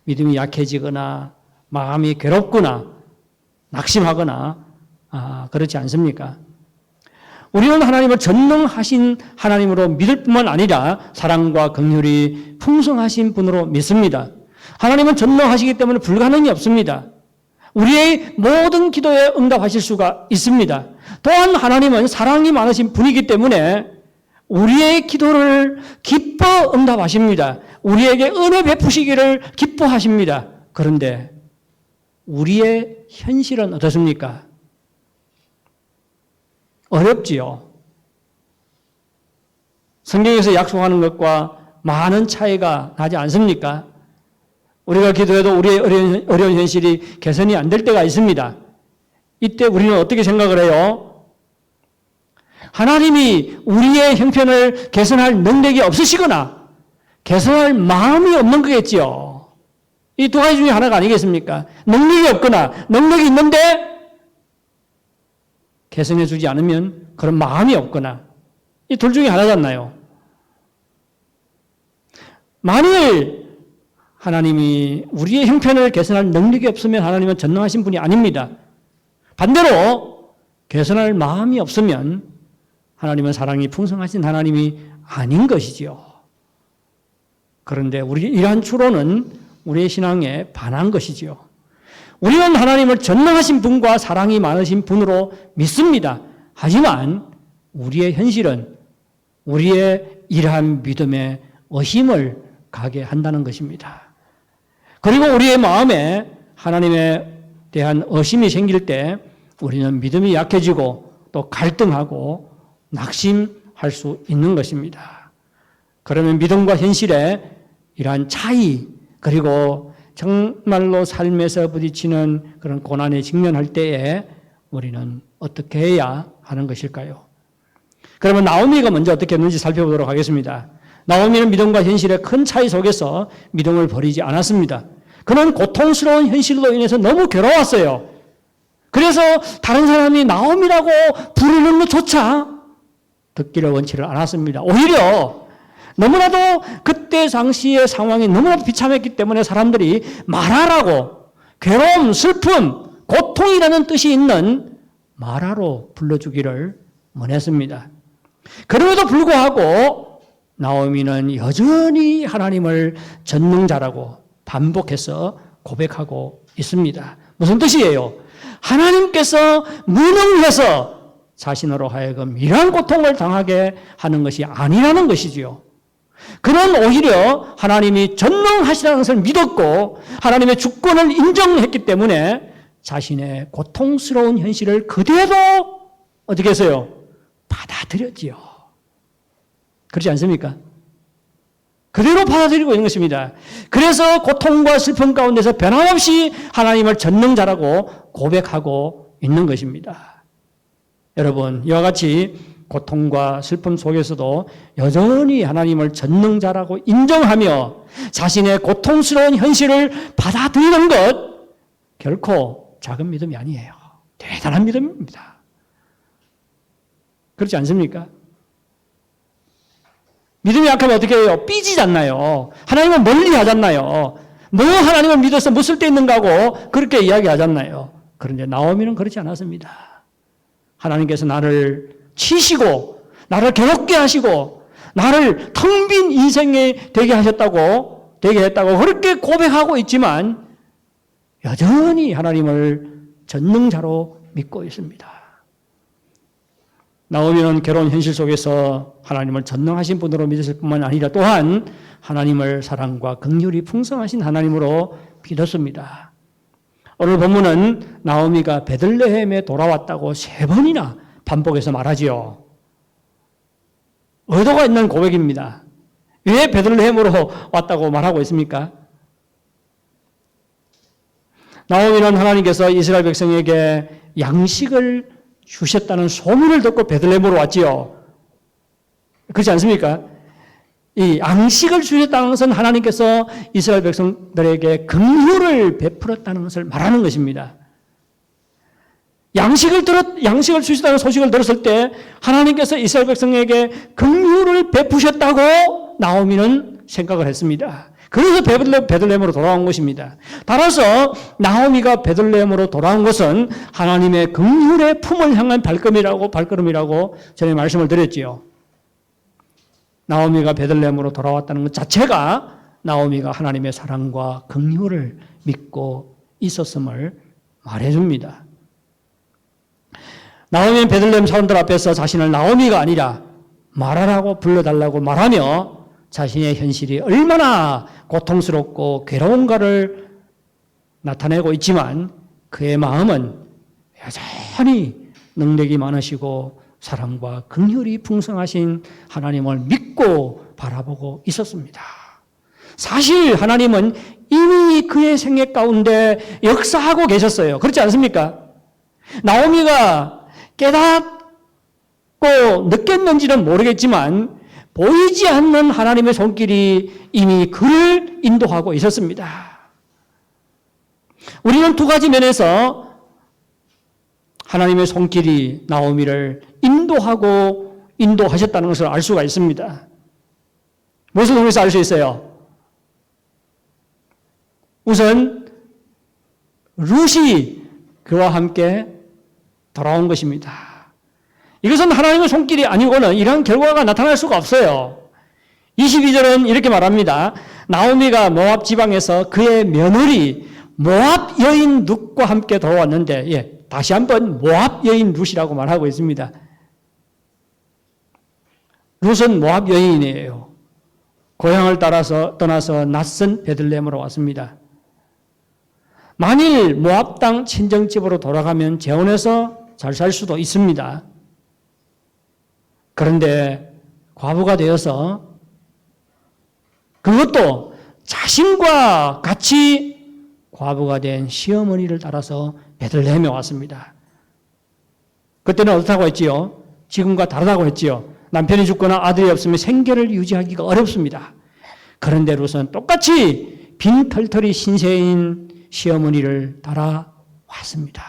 믿음이 약해지거나 마음이 괴롭거나 낙심하거나 그렇지 않습니까? 우리는 하나님을 전능하신 하나님으로 믿을 뿐만 아니라 사랑과 긍휼이 풍성하신 분으로 믿습니다. 하나님은 전능하시기 때문에 불가능이 없습니다. 우리의 모든 기도에 응답하실 수가 있습니다. 또한 하나님은 사랑이 많으신 분이기 때문에 우리의 기도를 기뻐 응답하십니다. 우리에게 은혜 베푸시기를 기뻐하십니다. 그런데 우리의 현실은 어떻습니까? 어렵지요. 성경에서 약속하는 것과 많은 차이가 나지 않습니까? 우리가 기도해도 우리의 어려운 현실이 개선이 안 될 때가 있습니다. 이때 우리는 어떻게 생각을 해요? 하나님이 우리의 형편을 개선할 능력이 없으시거나 개선할 마음이 없는 거겠지요. 이 두 가지 중에 하나가 아니겠습니까? 능력이 없거나 능력이 있는데 개선해 주지 않으면 그런 마음이 없거나 이 둘 중에 하나잖아요. 만일 하나님이 우리의 형편을 개선할 능력이 없으면 하나님은 전능하신 분이 아닙니다. 반대로 개선할 마음이 없으면 하나님은 사랑이 풍성하신 하나님이 아닌 것이지요. 그런데 이러한 추론은 우리의 신앙에 반한 것이지요. 우리는 하나님을 전능하신 분과 사랑이 많으신 분으로 믿습니다. 하지만 우리의 현실은 우리의 이러한 믿음에 의심을 가게 한다는 것입니다. 그리고 우리의 마음에 하나님에 대한 의심이 생길 때 우리는 믿음이 약해지고 또 갈등하고 낙심할 수 있는 것입니다. 그러면 믿음과 현실의 이러한 차이 그리고 정말로 삶에서 부딪히는 그런 고난에 직면할 때에 우리는 어떻게 해야 하는 것일까요? 그러면 나오미가 먼저 어떻게 했는지 살펴보도록 하겠습니다. 나오미는 믿음과 현실의 큰 차이 속에서 믿음을 버리지 않았습니다. 그는 고통스러운 현실로 인해서 너무 괴로웠어요. 그래서 다른 사람이 나오미라고 부르는 것조차 듣기를 원치를 않았습니다. 오히려 너무나도 그때 당시의 상황이 너무나도 비참했기 때문에 사람들이 마라라고 괴로움, 슬픔, 고통이라는 뜻이 있는 마라로 불러주기를 원했습니다. 그럼에도 불구하고 나오미는 여전히 하나님을 전능자라고 반복해서 고백하고 있습니다. 무슨 뜻이에요? 하나님께서 무능해서 자신으로 하여금 이러한 고통을 당하게 하는 것이 아니라는 것이지요. 그는 오히려 하나님이 전능하시다는 것을 믿었고 하나님의 주권을 인정했기 때문에 자신의 고통스러운 현실을 그대로 어떻게 했어요? 받아들였지요. 그렇지 않습니까? 그대로 받아들이고 있는 것입니다. 그래서 고통과 슬픔 가운데서 변함없이 하나님을 전능자라고 고백하고 있는 것입니다. 여러분, 이와 같이 고통과 슬픔 속에서도 여전히 하나님을 전능자라고 인정하며 자신의 고통스러운 현실을 받아들이는 것 결코 작은 믿음이 아니에요. 대단한 믿음입니다. 그렇지 않습니까? 믿음이 약하면 어떻게 해요? 삐지잖아요. 하나님을 멀리 하잖아요. 뭐 하나님을 믿어서 뭐 쓸데있는가 하고 그렇게 이야기하잖아요. 그런데 나오미는 그렇지 않았습니다. 하나님께서 나를 치시고 나를 괴롭게 하시고 나를 텅 빈 인생에 되게 했다고 그렇게 고백하고 있지만 여전히 하나님을 전능자로 믿고 있습니다. 나오미는 괴로운 현실 속에서 하나님을 전능하신 분으로 믿었을 뿐만 아니라 또한 하나님을 사랑과 긍휼이 풍성하신 하나님으로 믿었습니다. 오늘 본문은 나오미가 베들레헴에 돌아왔다고 3번이나 반복해서 말하지요. 의도가 있는 고백입니다. 왜 베들레헴으로 왔다고 말하고 있습니까? 나오미는 하나님께서 이스라엘 백성에게 양식을 주셨다는 소문을 듣고 베들레헴으로 왔지요. 그렇지 않습니까? 이 양식을 주셨다는 것은 하나님께서 이스라엘 백성들에게 긍휼을 베풀었다는 것을 말하는 것입니다. 양식을 주셨다는 소식을 들었을 때 하나님께서 이스라엘 백성에게 긍휼을 베푸셨다고 나오미는 생각을 했습니다. 그래서 베들레헴으로 돌아온 것입니다. 따라서 나오미가 베들레헴으로 돌아온 것은 하나님의 긍휼의 품을 향한 발걸음이라고 전에 말씀을 드렸지요. 나오미가 베들레헴으로 돌아왔다는 것 자체가 나오미가 하나님의 사랑과 긍휼을 믿고 있었음을 말해줍니다. 나오미는 베들레헴 사람들 앞에서 자신을 나오미가 아니라 마라라고 불러달라고 말하며 자신의 현실이 얼마나 고통스럽고 괴로운가를 나타내고 있지만 그의 마음은 여전히 능력이 많으시고 사랑과 긍휼이 풍성하신 하나님을 믿고 바라보고 있었습니다. 사실 하나님은 이미 그의 생애 가운데 역사하고 계셨어요. 그렇지 않습니까? 나오미가 깨닫고 느꼈는지는 모르겠지만 보이지 않는 하나님의 손길이 이미 그를 인도하고 있었습니다. 우리는 2가지 면에서 하나님의 손길이 나오미를 인도하셨다는 것을 알 수가 있습니다. 무엇을 통해서 알 수 있어요? 우선 룻이 그와 함께 돌아온 것입니다. 이것은 하나님의 손길이 아니고는 이러한 결과가 나타날 수가 없어요. 22절은 이렇게 말합니다. 나오미가 모압 지방에서 그의 며느리 모압 여인 룻과 함께 돌아왔는데, 다시 한번 모압 여인 룻이라고 말하고 있습니다. 룻은 모압 여인이에요. 고향을 떠나서 낯선 베들레헴으로 왔습니다. 만일 모압 땅 친정집으로 돌아가면 재혼해서 잘 살 수도 있습니다. 그런데 과부가 되어서 그것도 자신과 같이 과부가 된 시어머니를 따라서 베들레헴에 왔습니다. 그때는 어떻다고 했지요? 지금과 다르다고 했지요. 남편이 죽거나 아들이 없으면 생계를 유지하기가 어렵습니다. 그런데 룻은 똑같이 빈털털이 신세인 시어머니를 따라왔습니다.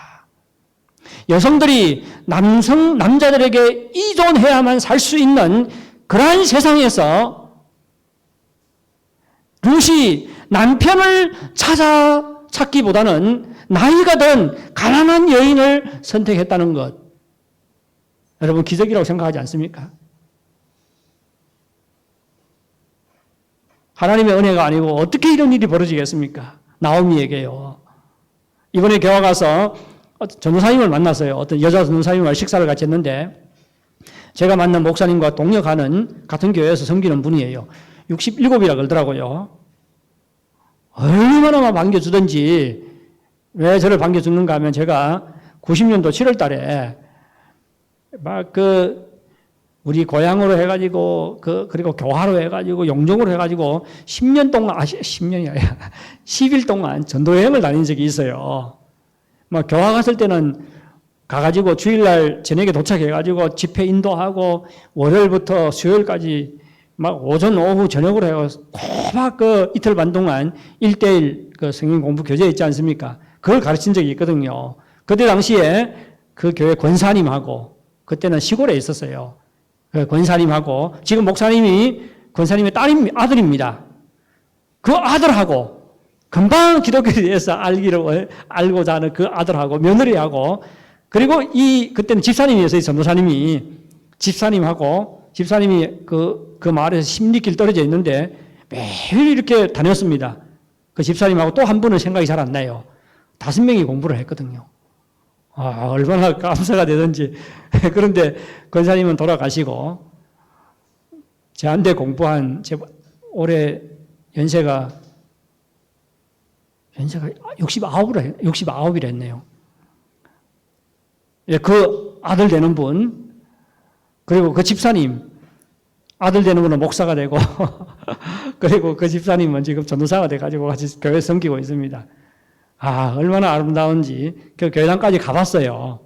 여성들이 남자들에게 의존해야만 살 수 있는 그러한 세상에서 룻이 남편을 찾기보다는 나이가 든 가난한 여인을 선택했다는 것. 여러분 기적이라고 생각하지 않습니까? 하나님의 은혜가 아니고 어떻게 이런 일이 벌어지겠습니까? 나오미에게요. 이번에 교회 가서 전도사님을 만났어요. 어떤 여자 전도사님과 식사를 같이 했는데 제가 만난 목사님과 동역하는 같은 교회에서 섬기는 분이에요. 67이라 그러더라고요. 얼마나 막 반겨주든지 왜 저를 반겨주는가 하면 제가 90년도 7월 달에 막 우리 고향으로 해가지고 그리고 교화로 해가지고 용종으로 해가지고 10년 동안 10년이 아니라 10일 동안 전도 여행을 다닌 적이 있어요. 막 교화 갔을 때는 가가지고 주일날 저녁에 도착해가지고 집회 인도하고 월요일부터 수요일까지 막 오전 오후 저녁으로 해서 꼬박 이틀 반 동안 1:1 성경 공부 교재 있지 않습니까? 그걸 가르친 적이 있거든요. 그때 당시에 그 교회 권사님하고 그때는 시골에 있었어요. 그 권사님하고 지금 목사님이 권사님의 아들입니다. 그 아들하고 금방 기독교에 대해서 알고자 하는 그 아들하고 며느리하고 그리고 그때는 집사님이었어요. 전도사님이 집사님이 그 마을에서 10리길 떨어져 있는데 매일 이렇게 다녔습니다. 그 집사님하고 또 한 분은 생각이 잘 안 나요. 5명이 공부를 했거든요. 얼마나 감사가 되든지. 그런데 권사님은 돌아가시고, 제한테 공부한, 올해 연세가 69이라 했네요. 예, 그 아들 되는 분, 그리고 그 집사님, 아들 되는 분은 목사가 되고, 그리고 그 집사님은 지금 전도사가 돼가지고 같이 교회 섬기고 있습니다. 얼마나 아름다운지 그 교회당까지 가봤어요.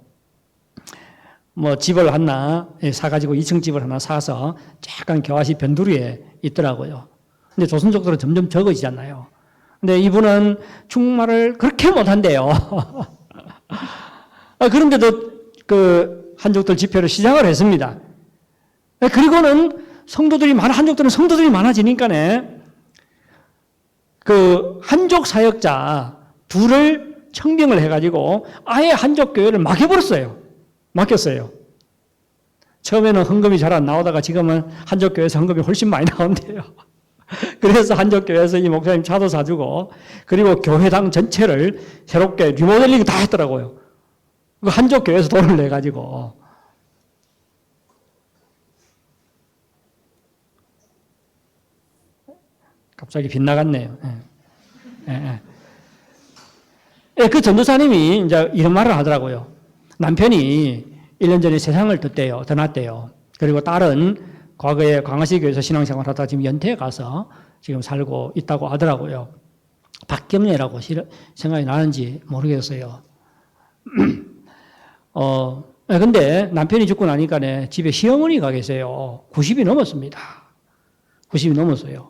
뭐 집을 하나 사가지고 2층 집을 하나 사서 약간 교화시 변두리에 있더라고요. 근데 조선족들은 점점 적어지잖아요. 근데 이분은 중국말을 그렇게 못한대요. 그런데도 그 한족들 집회를 시작을 했습니다. 그리고는 한족들은 성도들이 많아지니까네 그 한족 사역자 둘을 청빙을 해가지고 아예 한족 교회를 맡겼어요. 처음에는 헌금이 잘 안 나오다가 지금은 한족 교회에서 헌금이 훨씬 많이 나온대요. 그래서 한족 교회에서 이 목사님 차도 사주고 그리고 교회당 전체를 새롭게 리모델링 다 했더라고요. 그 한족 교회에서 돈을 내가지고 갑자기 빗나갔네요. 그 전도사님이 이제 이런 말을 하더라고요. 남편이 1년 전에 세상을 떠났대요. 그리고 딸은 과거에 광화시 교회에서 신앙생활 하다가 지금 연태에 가서 지금 살고 있다고 하더라고요. 박겸례라고 생각이 나는지 모르겠어요. 근데 남편이 죽고 나니까 집에 시어머니가 계세요. 90이 넘었습니다. 90이 넘었어요.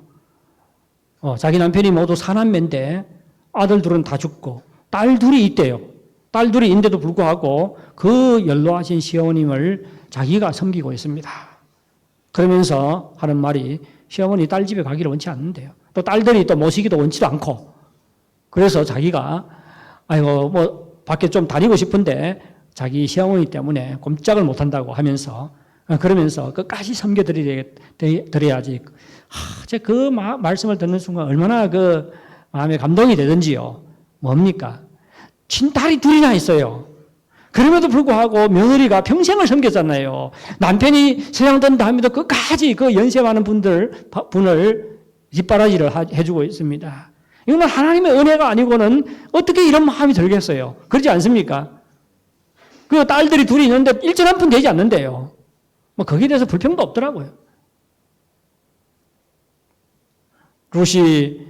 자기 남편이 모두 4남매인데 아들 둘은 다 죽고 딸 둘이 있대요. 딸 둘이 있는데도 불구하고 그 연로하신 시어머님을 자기가 섬기고 있습니다. 그러면서 하는 말이 시어머니 딸 집에 가기를 원치 않는데요. 또 딸들이 또 모시기도 원치도 않고 그래서 자기가 밖에 좀 다니고 싶은데 자기 시어머니 때문에 꼼짝을 못한다고 하면서 그러면서 끝까지 섬겨드려야지. 그 말씀을 듣는 순간 얼마나 그 마음에 감동이 되든지요. 뭡니까? 친딸이 둘이나 있어요. 그럼에도 불구하고 며느리가 평생을 섬겼잖아요. 남편이 세상 든다 하면서 끝까지 그 연세 많은 분을 뒷바라지를 해주고 있습니다. 이건 하나님의 은혜가 아니고는 어떻게 이런 마음이 들겠어요? 그렇지 않습니까? 그 딸들이 둘이 있는데 일전 한 푼 되지 않는데요. 거기에 대해서 불평도 없더라고요. 룻이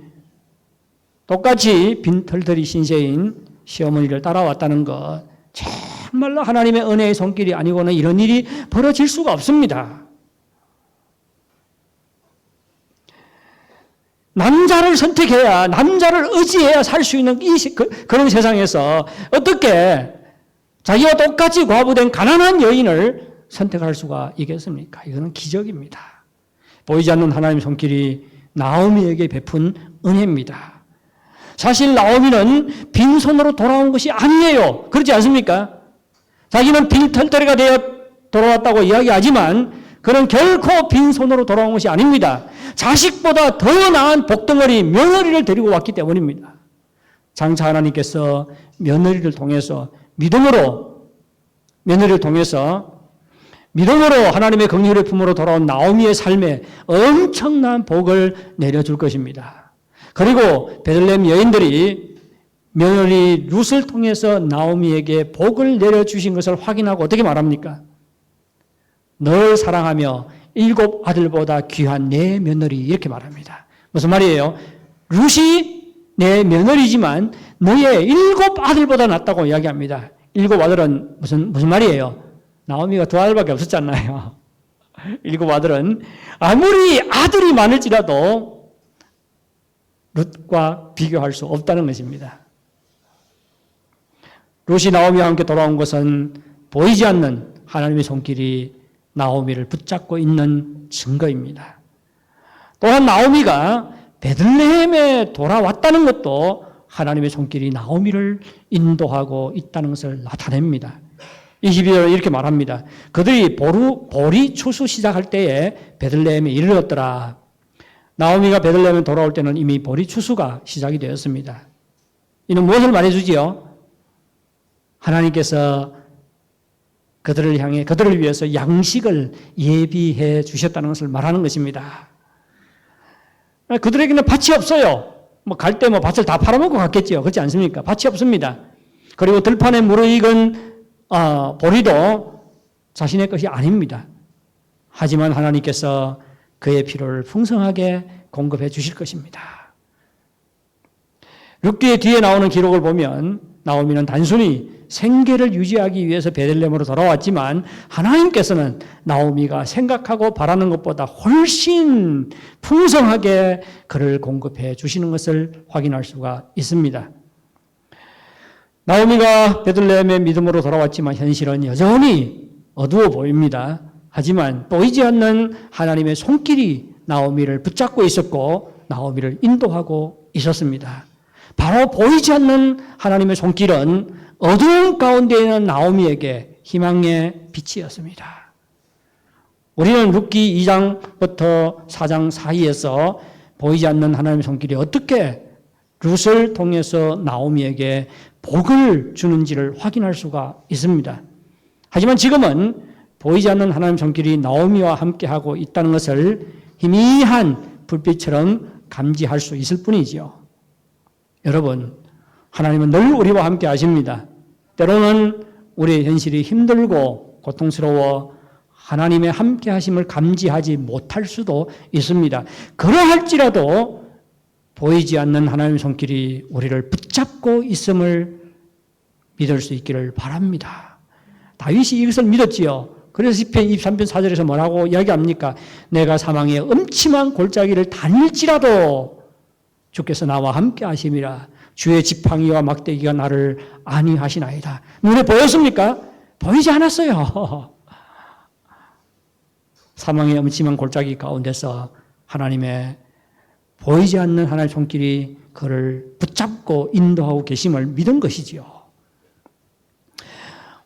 똑같이 빈털터리 신세인 시어머니를 따라왔다는 것, 정말로 하나님의 은혜의 손길이 아니고는 이런 일이 벌어질 수가 없습니다. 남자를 선택해야, 남자를 의지해야 살 수 있는 그런 세상에서 어떻게 자기와 똑같이 과부된 가난한 여인을 선택할 수가 있겠습니까? 이거는 기적입니다. 보이지 않는 하나님의 손길이 나오미에게 베푼 은혜입니다. 사실 나오미는 빈손으로 돌아온 것이 아니에요. 그렇지 않습니까? 자기는 빈털터리가 되어 돌아왔다고 이야기하지만 그는 결코 빈손으로 돌아온 것이 아닙니다. 자식보다 더 나은 복덩어리 며느리를 데리고 왔기 때문입니다. 장차 하나님께서 며느리를 통해서 믿음으로 하나님의 긍휼의 품으로 돌아온 나오미의 삶에 엄청난 복을 내려줄 것입니다. 그리고 베들레헴 여인들이 며느리 룻을 통해서 나오미에게 복을 내려주신 것을 확인하고 어떻게 말합니까? 널 사랑하며 7 아들보다 귀한 내 며느리, 이렇게 말합니다. 무슨 말이에요? 룻이 내 며느리지만 너의 7 아들보다 낫다고 이야기합니다. 7 아들은 무슨 말이에요? 나오미가 2 아들밖에 없었잖아요. 7 아들은 아무리 아들이 많을지라도 룻과 비교할 수 없다는 것입니다. 룻이 나오미와 함께 돌아온 것은 보이지 않는 하나님의 손길이 나오미를 붙잡고 있는 증거입니다. 또한 나오미가 베들레헴에 돌아왔다는 것도 하나님의 손길이 나오미를 인도하고 있다는 것을 나타냅니다. 22절에 이렇게 말합니다. 그들이 보리 추수 시작할 때에 베들레헴에 이르렀더라. 나오미가 베들레헴에 돌아올 때는 이미 보리 추수가 시작이 되었습니다. 이는 무엇을 말해주지요? 하나님께서 그들을 위해서 양식을 예비해 주셨다는 것을 말하는 것입니다. 그들에게는 밭이 없어요. 갈 때 밭을 다 팔아먹고 갔겠죠. 그렇지 않습니까? 밭이 없습니다. 그리고 들판에 무르익은 보리도 자신의 것이 아닙니다. 하지만 하나님께서 그의 필요를 풍성하게 공급해 주실 것입니다. 룻기의 뒤에 나오는 기록을 보면 나오미는 단순히 생계를 유지하기 위해서 베들레헴으로 돌아왔지만 하나님께서는 나오미가 생각하고 바라는 것보다 훨씬 풍성하게 그를 공급해 주시는 것을 확인할 수가 있습니다. 나오미가 베들레헴의 믿음으로 돌아왔지만 현실은 여전히 어두워 보입니다. 하지만 보이지 않는 하나님의 손길이 나오미를 붙잡고 있었고 나오미를 인도하고 있었습니다. 바로 보이지 않는 하나님의 손길은 어두운 가운데 있는 나오미에게 희망의 빛이었습니다. 우리는 룻기 2장부터 4장 사이에서 보이지 않는 하나님의 손길이 어떻게 룻을 통해서 나오미에게 복을 주는지를 확인할 수가 있습니다. 하지만 지금은 보이지 않는 하나님의 손길이 나오미와 함께하고 있다는 것을 희미한 불빛처럼 감지할 수 있을 뿐이지요. 여러분, 하나님은 늘 우리와 함께 하십니다. 때로는 우리의 현실이 힘들고 고통스러워 하나님의 함께 하심을 감지하지 못할 수도 있습니다. 그러할지라도 보이지 않는 하나님의 손길이 우리를 붙잡고 있음을 믿을 수 있기를 바랍니다. 다윗이 이것을 믿었지요. 그래서 시편 23편 4절에서 뭐라고 이야기합니까? 내가 사망의 음침한 골짜기를 다닐지라도 주께서 나와 함께 하심이라. 주의 지팡이와 막대기가 나를 안위하시나이다. 눈에 보였습니까? 보이지 않았어요. 사망의 음침한 골짜기 가운데서 하나님의 보이지 않는 하나님의 손길이 그를 붙잡고 인도하고 계심을 믿은 것이지요.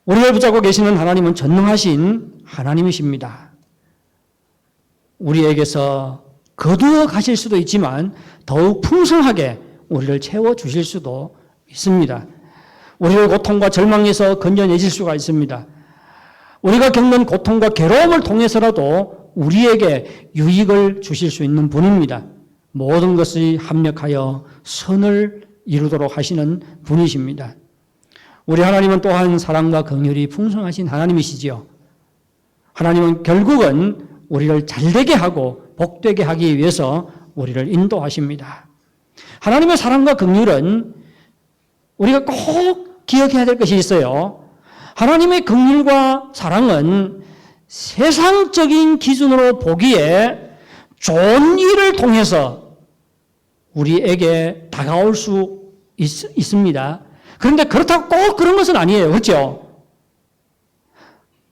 우리를 붙잡고 계시는 하나님은 전능하신 하나님이십니다. 우리에게서 거두어 가실 수도 있지만 더욱 풍성하게 우리를 채워주실 수도 있습니다. 우리를 고통과 절망에서 건져내실 수가 있습니다. 우리가 겪는 고통과 괴로움을 통해서라도 우리에게 유익을 주실 수 있는 분입니다. 모든 것이 합력하여 선을 이루도록 하시는 분이십니다. 우리 하나님은 또한 사랑과 긍휼이 풍성하신 하나님이시지요. 하나님은 결국은 우리를 잘되게 하고 복되게 하기 위해서 우리를 인도하십니다. 하나님의 사랑과 긍휼은 우리가 꼭 기억해야 될 것이 있어요. 하나님의 긍휼과 사랑은 세상적인 기준으로 보기에 좋은 일을 통해서 우리에게 다가올 수 있습니다. 그런데 그렇다고 꼭 그런 것은 아니에요. 그렇죠?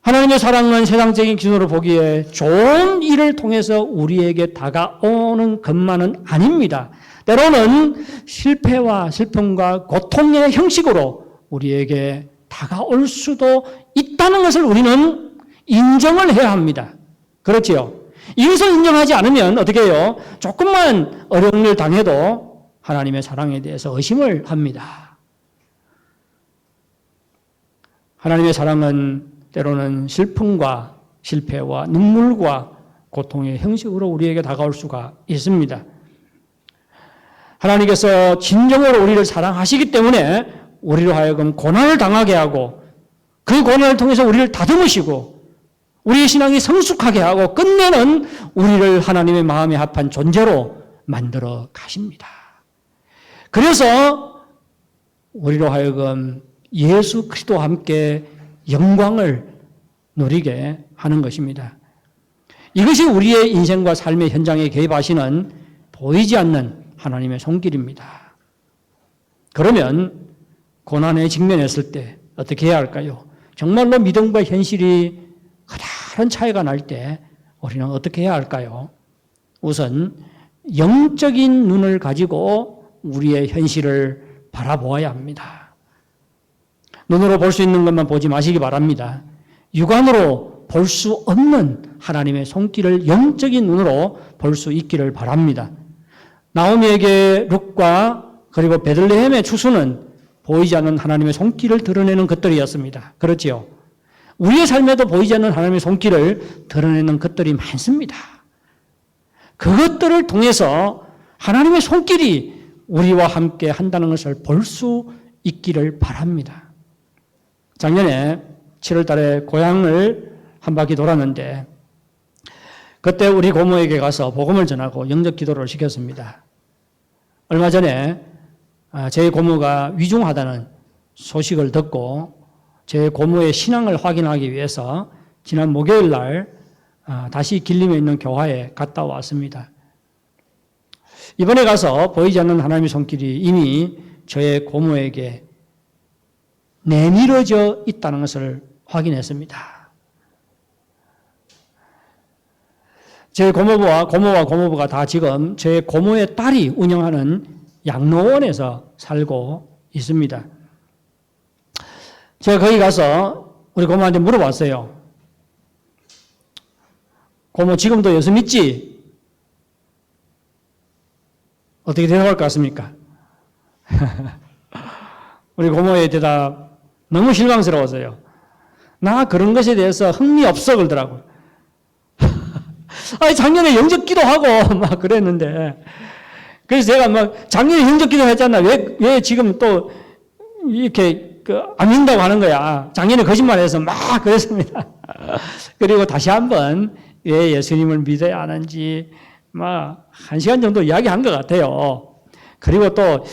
하나님의 사랑은 세상적인 기준으로 보기에 좋은 일을 통해서 우리에게 다가오는 것만은 아닙니다. 때로는 실패와 슬픔과 고통의 형식으로 우리에게 다가올 수도 있다는 것을 우리는 인정을 해야 합니다. 그렇지요? 이것을 인정하지 않으면 어떻게 해요? 조금만 어려운 일 당해도 하나님의 사랑에 대해서 의심을 합니다. 하나님의 사랑은 때로는 슬픔과 실패와 눈물과 고통의 형식으로 우리에게 다가올 수가 있습니다. 하나님께서 진정으로 우리를 사랑하시기 때문에 우리로 하여금 고난을 당하게 하고 그 고난을 통해서 우리를 다듬으시고 우리의 신앙이 성숙하게 하고 끝내는 우리를 하나님의 마음에 합한 존재로 만들어 가십니다. 그래서 우리로 하여금 예수 그리스도와 함께 영광을 누리게 하는 것입니다. 이것이 우리의 인생과 삶의 현장에 개입하시는 보이지 않는 하나님의 손길입니다. 그러면 고난에 직면했을 때 어떻게 해야 할까요? 정말로 믿음과 현실이 커다란 차이가 날 때 우리는 어떻게 해야 할까요? 우선 영적인 눈을 가지고 우리의 현실을 바라보아야 합니다. 눈으로 볼 수 있는 것만 보지 마시기 바랍니다. 육안으로 볼 수 없는 하나님의 손길을 영적인 눈으로 볼 수 있기를 바랍니다. 나오미에게 룻과 그리고 베들레헴의 추수는 보이지 않는 하나님의 손길을 드러내는 것들이었습니다. 그렇지요? 우리의 삶에도 보이지 않는 하나님의 손길을 드러내는 것들이 많습니다. 그것들을 통해서 하나님의 손길이 우리와 함께 한다는 것을 볼 수 있기를 바랍니다. 작년에 7월 달에 고향을 한 바퀴 돌았는데 그때 우리 고모에게 가서 복음을 전하고 영접 기도를 시켰습니다. 얼마 전에 제 고모가 위중하다는 소식을 듣고 제 고모의 신앙을 확인하기 위해서 지난 목요일 날 다시 길림에 있는 교회에 갔다 왔습니다. 이번에 가서 보이지 않는 하나님의 손길이 이미 저의 고모에게 내밀어져 있다는 것을 확인했습니다. 제 고모와 고모부가 다 지금 제 고모의 딸이 운영하는 양로원에서 살고 있습니다. 제가 거기 가서 우리 고모한테 물어봤어요. 고모 지금도 예수 믿지? 어떻게 대답할 것 같습니까? 우리 고모의 대답 너무 실망스러웠어요. 나 그런 것에 대해서 흥미 없어 그러더라고요. 아니 작년에 영접 기도하고 막 그랬는데 그래서 제가 막 작년에 영접 기도했잖아. 왜 지금 또 이렇게 안 믿는다고 하는 거야. 작년에 거짓말해서 막 그랬습니다. 그리고 다시 한번 왜 예수님을 믿어야 하는지 막 1시간 정도 이야기한 것 같아요. 그리고 또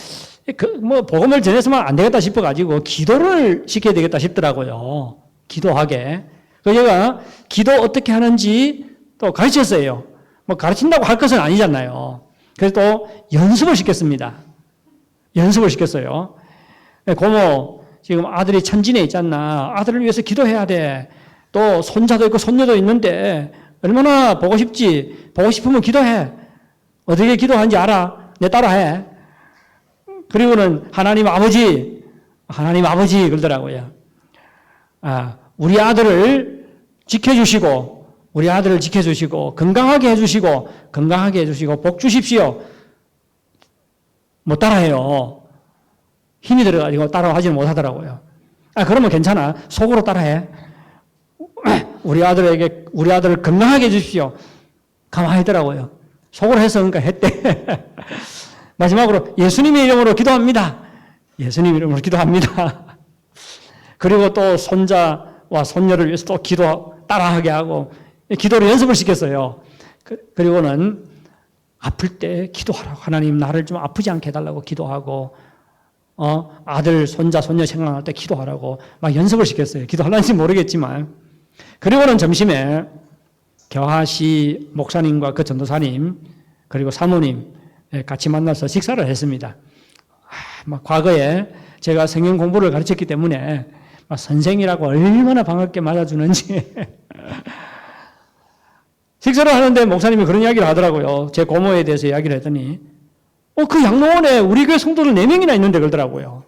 복음을 전해서만 안 되겠다 싶어가지고 기도를 시켜야 되겠다 싶더라고요. 기도하게. 그래서 제가 기도 어떻게 하는지 또 가르쳤어요. 가르친다고 할 것은 아니잖아요. 그래서 또 연습을 시켰습니다. 연습을 시켰어요. 고모, 지금 아들이 천진에 있잖아. 아들을 위해서 기도해야 돼. 또 손자도 있고 손녀도 있는데 얼마나 보고 싶지. 보고 싶으면 기도해. 어떻게 기도하는지 알아. 내 따라해. 그리고는 하나님 아버지 그러더라고요. 우리 아들을 지켜주시고 건강하게 해주시고 복 주십시오. 못 따라해요. 힘이 들어가지고 따라하지는 못하더라고요. 그러면 괜찮아. 속으로 따라해. 우리 아들을 건강하게 해주십시오. 가만히 있더라고요. 속으로 해서 그러니까 했대. 마지막으로 예수님의 이름으로 기도합니다. 예수님 이름으로 기도합니다. 그리고 또 손자와 손녀를 위해서 또 기도 따라하게 하고 기도를 연습을 시켰어요. 그리고는 아플 때 기도하라고. 하나님 나를 좀 아프지 않게 해달라고 기도하고, 아들, 손자, 손녀 생각날 때 기도하라고 막 연습을 시켰어요. 기도하려는지 모르겠지만. 그리고는 점심에 겨하시 목사님과 그 전도사님, 그리고 사모님 같이 만나서 식사를 했습니다. 막 과거에 제가 성경 공부를 가르쳤기 때문에 막 선생이라고 얼마나 반갑게 맞아주는지. 식사를 하는데 목사님이 그런 이야기를 하더라고요. 제 고모에 대해서 이야기를 했더니, 그 양로원에 우리 교회 성도들 4명이나 있는데 그러더라고요.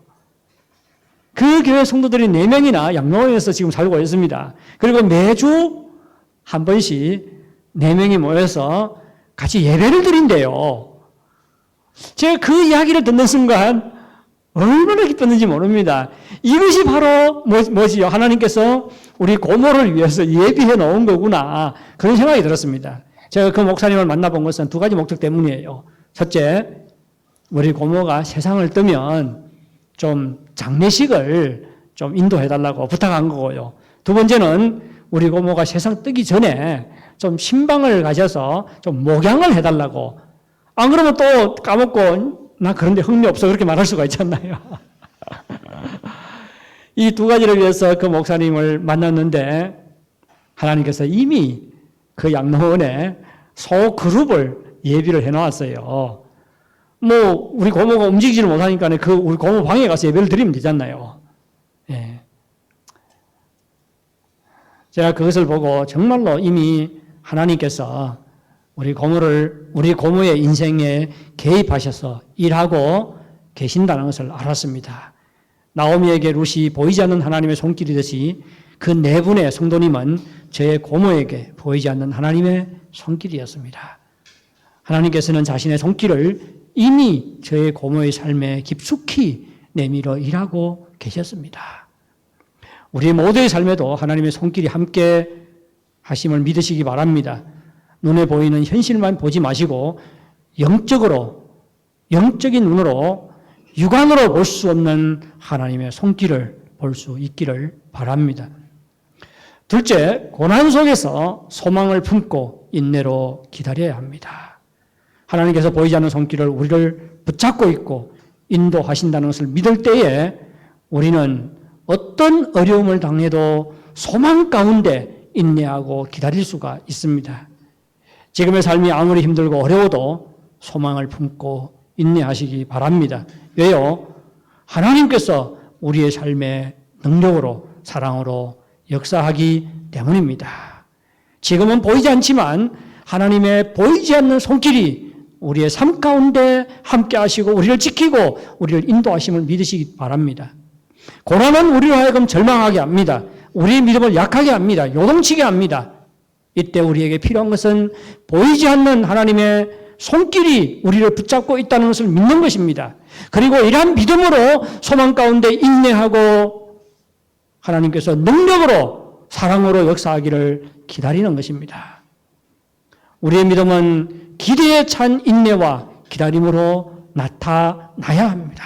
그 교회 성도들이 4명이나 양로원에서 지금 살고 있습니다. 그리고 매주 한 번씩 4명이 모여서 같이 예배를 드린대요. 제가 그 이야기를 듣는 순간 얼마나 기뻤는지 모릅니다. 이것이 바로 뭐지요? 하나님께서 우리 고모를 위해서 예비해 놓은 거구나. 그런 생각이 들었습니다. 제가 그 목사님을 만나본 것은 2가지 목적 때문이에요. 첫째, 우리 고모가 세상을 뜨면 좀 장례식을 좀 인도해달라고 부탁한 거고요. 2번째는 우리 고모가 세상 뜨기 전에 좀 신방을 가셔서 좀 목양을 해달라고. 안 그러면 또 까먹고 나 그런데 흥미 없어 그렇게 말할 수가 있잖아요. 이 2가지를 위해서 그 목사님을 만났는데 하나님께서 이미 그 양로원에 소그룹을 예비를 해놓았어요. 우리 고모가 움직이지를 못하니까 우리 고모 방에 가서 예배를 드리면 되잖아요. 예. 제가 그것을 보고 정말로 이미 하나님께서 우리 고모의 인생에 개입하셔서 일하고 계신다는 것을 알았습니다. 나오미에게 룻이 보이지 않는 하나님의 손길이듯이 그 4분의 성도님은 제 고모에게 보이지 않는 하나님의 손길이었습니다. 하나님께서는 자신의 손길을 이미 저의 고모의 삶에 깊숙이 내밀어 일하고 계셨습니다. 우리 모두의 삶에도 하나님의 손길이 함께 하심을 믿으시기 바랍니다. 눈에 보이는 현실만 보지 마시고 영적인 눈으로 육안으로 볼 수 없는 하나님의 손길을 볼 수 있기를 바랍니다. 둘째, 고난 속에서 소망을 품고 인내로 기다려야 합니다. 하나님께서 보이지 않는 손길을 우리를 붙잡고 있고 인도하신다는 것을 믿을 때에 우리는 어떤 어려움을 당해도 소망 가운데 인내하고 기다릴 수가 있습니다. 지금의 삶이 아무리 힘들고 어려워도 소망을 품고 인내하시기 바랍니다. 왜요? 하나님께서 우리의 삶에 능력으로 사랑으로 역사하기 때문입니다. 지금은 보이지 않지만 하나님의 보이지 않는 손길이 우리의 삶 가운데 함께 하시고 우리를 지키고 우리를 인도하심을 믿으시기 바랍니다. 고난은 우리로 하여금 절망하게 합니다. 우리의 믿음을 약하게 합니다. 요동치게 합니다. 이때 우리에게 필요한 것은 보이지 않는 하나님의 손길이 우리를 붙잡고 있다는 것을 믿는 것입니다. 그리고 이러한 믿음으로 소망 가운데 인내하고 하나님께서 능력으로 사랑으로 역사하기를 기다리는 것입니다. 우리의 믿음은 기대에 찬 인내와 기다림으로 나타나야 합니다.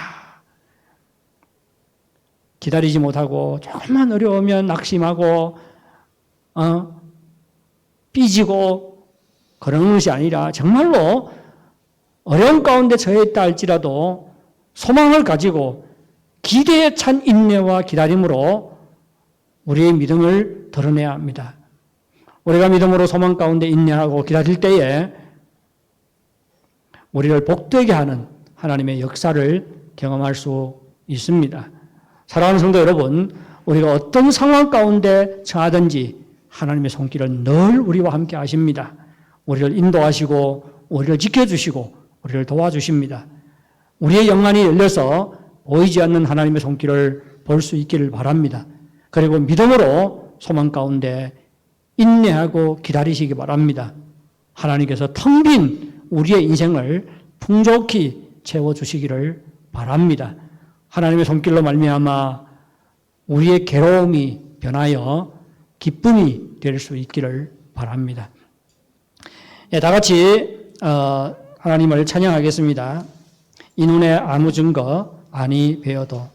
기다리지 못하고 조금만 어려우면 낙심하고 삐지고 그런 것이 아니라 정말로 어려운 가운데 처해 있다 할지라도 소망을 가지고 기대에 찬 인내와 기다림으로 우리의 믿음을 드러내야 합니다. 우리가 믿음으로 소망 가운데 인내하고 기다릴 때에 우리를 복되게 하는 하나님의 역사를 경험할 수 있습니다. 사랑하는 성도 여러분, 우리가 어떤 상황 가운데 처하든지 하나님의 손길은 늘 우리와 함께 하십니다. 우리를 인도하시고 우리를 지켜주시고 우리를 도와주십니다. 우리의 영안이 열려서 보이지 않는 하나님의 손길을 볼 수 있기를 바랍니다. 그리고 믿음으로 소망 가운데 인내하고 기다리시기 바랍니다. 하나님께서 텅 빈 우리의 인생을 풍족히 채워주시기를 바랍니다. 하나님의 손길로 말미암아 우리의 괴로움이 변하여 기쁨이 될 수 있기를 바랍니다. 예, 다 같이 하나님을 찬양하겠습니다. 이 눈에 아무 증거 아니 베어도.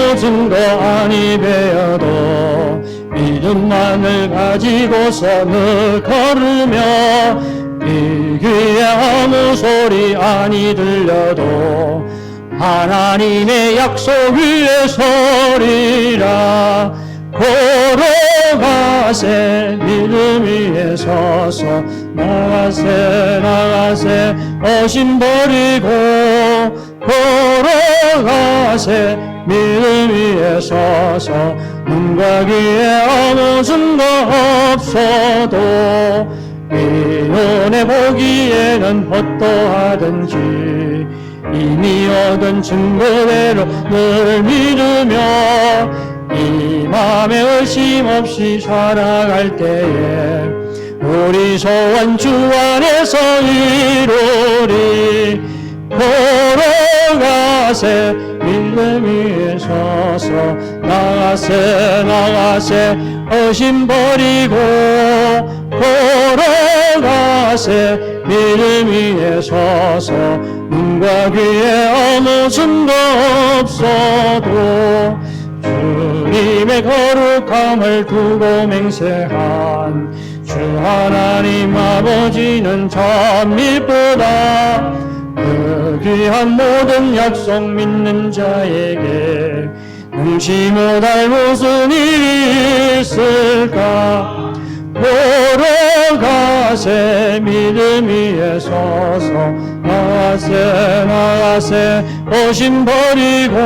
아무 증거 아니 배어도 믿음만을 가지고서 늘 걸으며 이 귀에 아무 소리 아니 들려도 하나님의 약속 위에 서리라. 걸어가세 믿음 위에 서서 나가세 어심 버리고 걸어가세 믿음 위에 서서 눈과 귀에 아무 증거 없어도 이 눈에 보기에는 헛도하든지 이미 얻은 증거대로 늘 믿으며 이 맘에 의심 없이 살아갈 때에 우리 소원 주 안에서 이루리. 걸어가세 믿음 위에 서서 나가세 의심 버리고 걸어가세 믿음 위에 서서 눈과 귀에 아무 증거 없어도 주님의 거룩함을 두고 맹세한 주 하나님 아버지는 참 미쁘다. 그 귀한 모든 약속 믿는 자에게 능치 못할 무슨 일이 있을까. 걸어가세 믿음 위에 서서 나가세 오심 버리고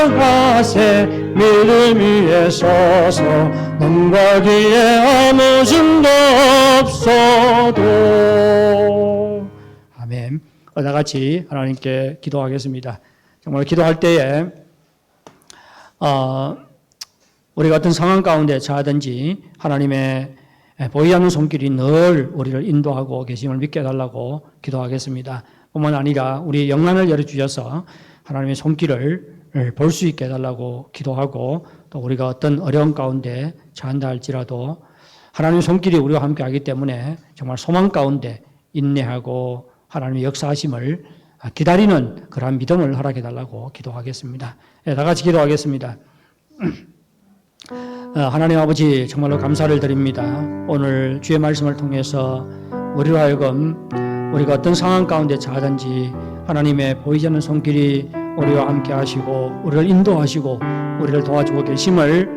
걸어가세 믿음 위에 서서 눈과 귀에 아무 증거 없어도. 아멘. 다 같이 하나님께 기도하겠습니다. 정말 기도할 때에 우리가 어떤 상황 가운데 처하든지 하나님의 보이지 않는 손길이 늘 우리를 인도하고 계심을 믿게 해달라고 기도하겠습니다. 뿐만 아니라 우리 영안을 열어주셔서 하나님의 손길을 볼 수 있게 해달라고 기도하고, 또 우리가 어떤 어려운 가운데 처한다 할지라도 하나님의 손길이 우리와 함께 하기 때문에 정말 소망 가운데 인내하고 하나님의 역사하심을 기다리는 그러한 믿음을 허락해달라고 기도하겠습니다. 다 같이 기도하겠습니다. 하나님 아버지, 정말로 감사를 드립니다. 오늘 주의 말씀을 통해서 우리로 하여금 우리가 어떤 상황 가운데 처하든지 하나님의 보이지 않는 손길이 우리와 함께 하시고 우리를 인도하시고 우리를 도와주고 계심을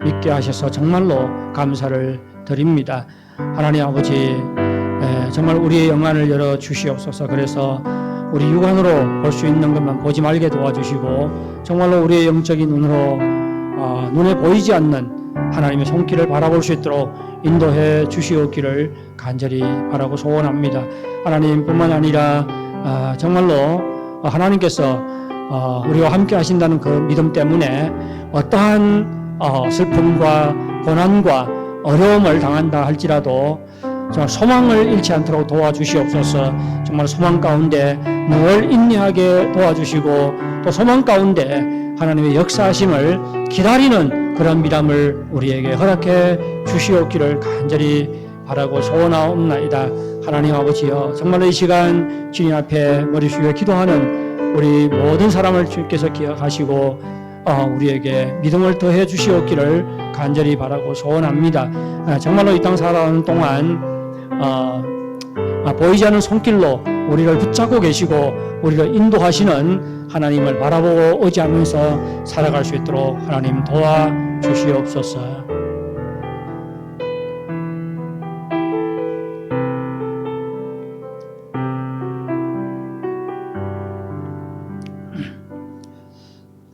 믿게 하셔서 정말로 감사를 드립니다. 하나님 아버지, 정말 우리의 영안을 열어 주시옵소서. 그래서 우리 육안으로 볼 수 있는 것만 보지 말게 도와주시고 정말로 우리의 영적인 눈으로 눈에 보이지 않는 하나님의 손길을 바라볼 수 있도록 인도해 주시옵기를 간절히 바라고 소원합니다. 하나님뿐만 아니라 정말로 하나님께서 우리와 함께 하신다는 그 믿음 때문에 어떠한 슬픔과 고난과 어려움을 당한다 할지라도 정말 소망을 잃지 않도록 도와주시옵소서. 정말 소망 가운데 늘 인내하게 도와주시고 또 소망 가운데 하나님의 역사하심을 기다리는 그런 미담을 우리에게 허락해 주시옵기를 간절히 바라고 소원하옵나이다. 하나님 아버지여, 정말로 이 시간 주님 앞에 머리 숙여 기도하는 우리 모든 사람을 주님께서 기억하시고 우리에게 믿음을 더해 주시옵기를 간절히 바라고 소원합니다. 정말로 이 땅 살아가는 동안 보이지 않는 손길로 우리를 붙잡고 계시고 우리를 인도하시는 하나님을 바라보고 의지하면서 살아갈 수 있도록 하나님 도와주시옵소서.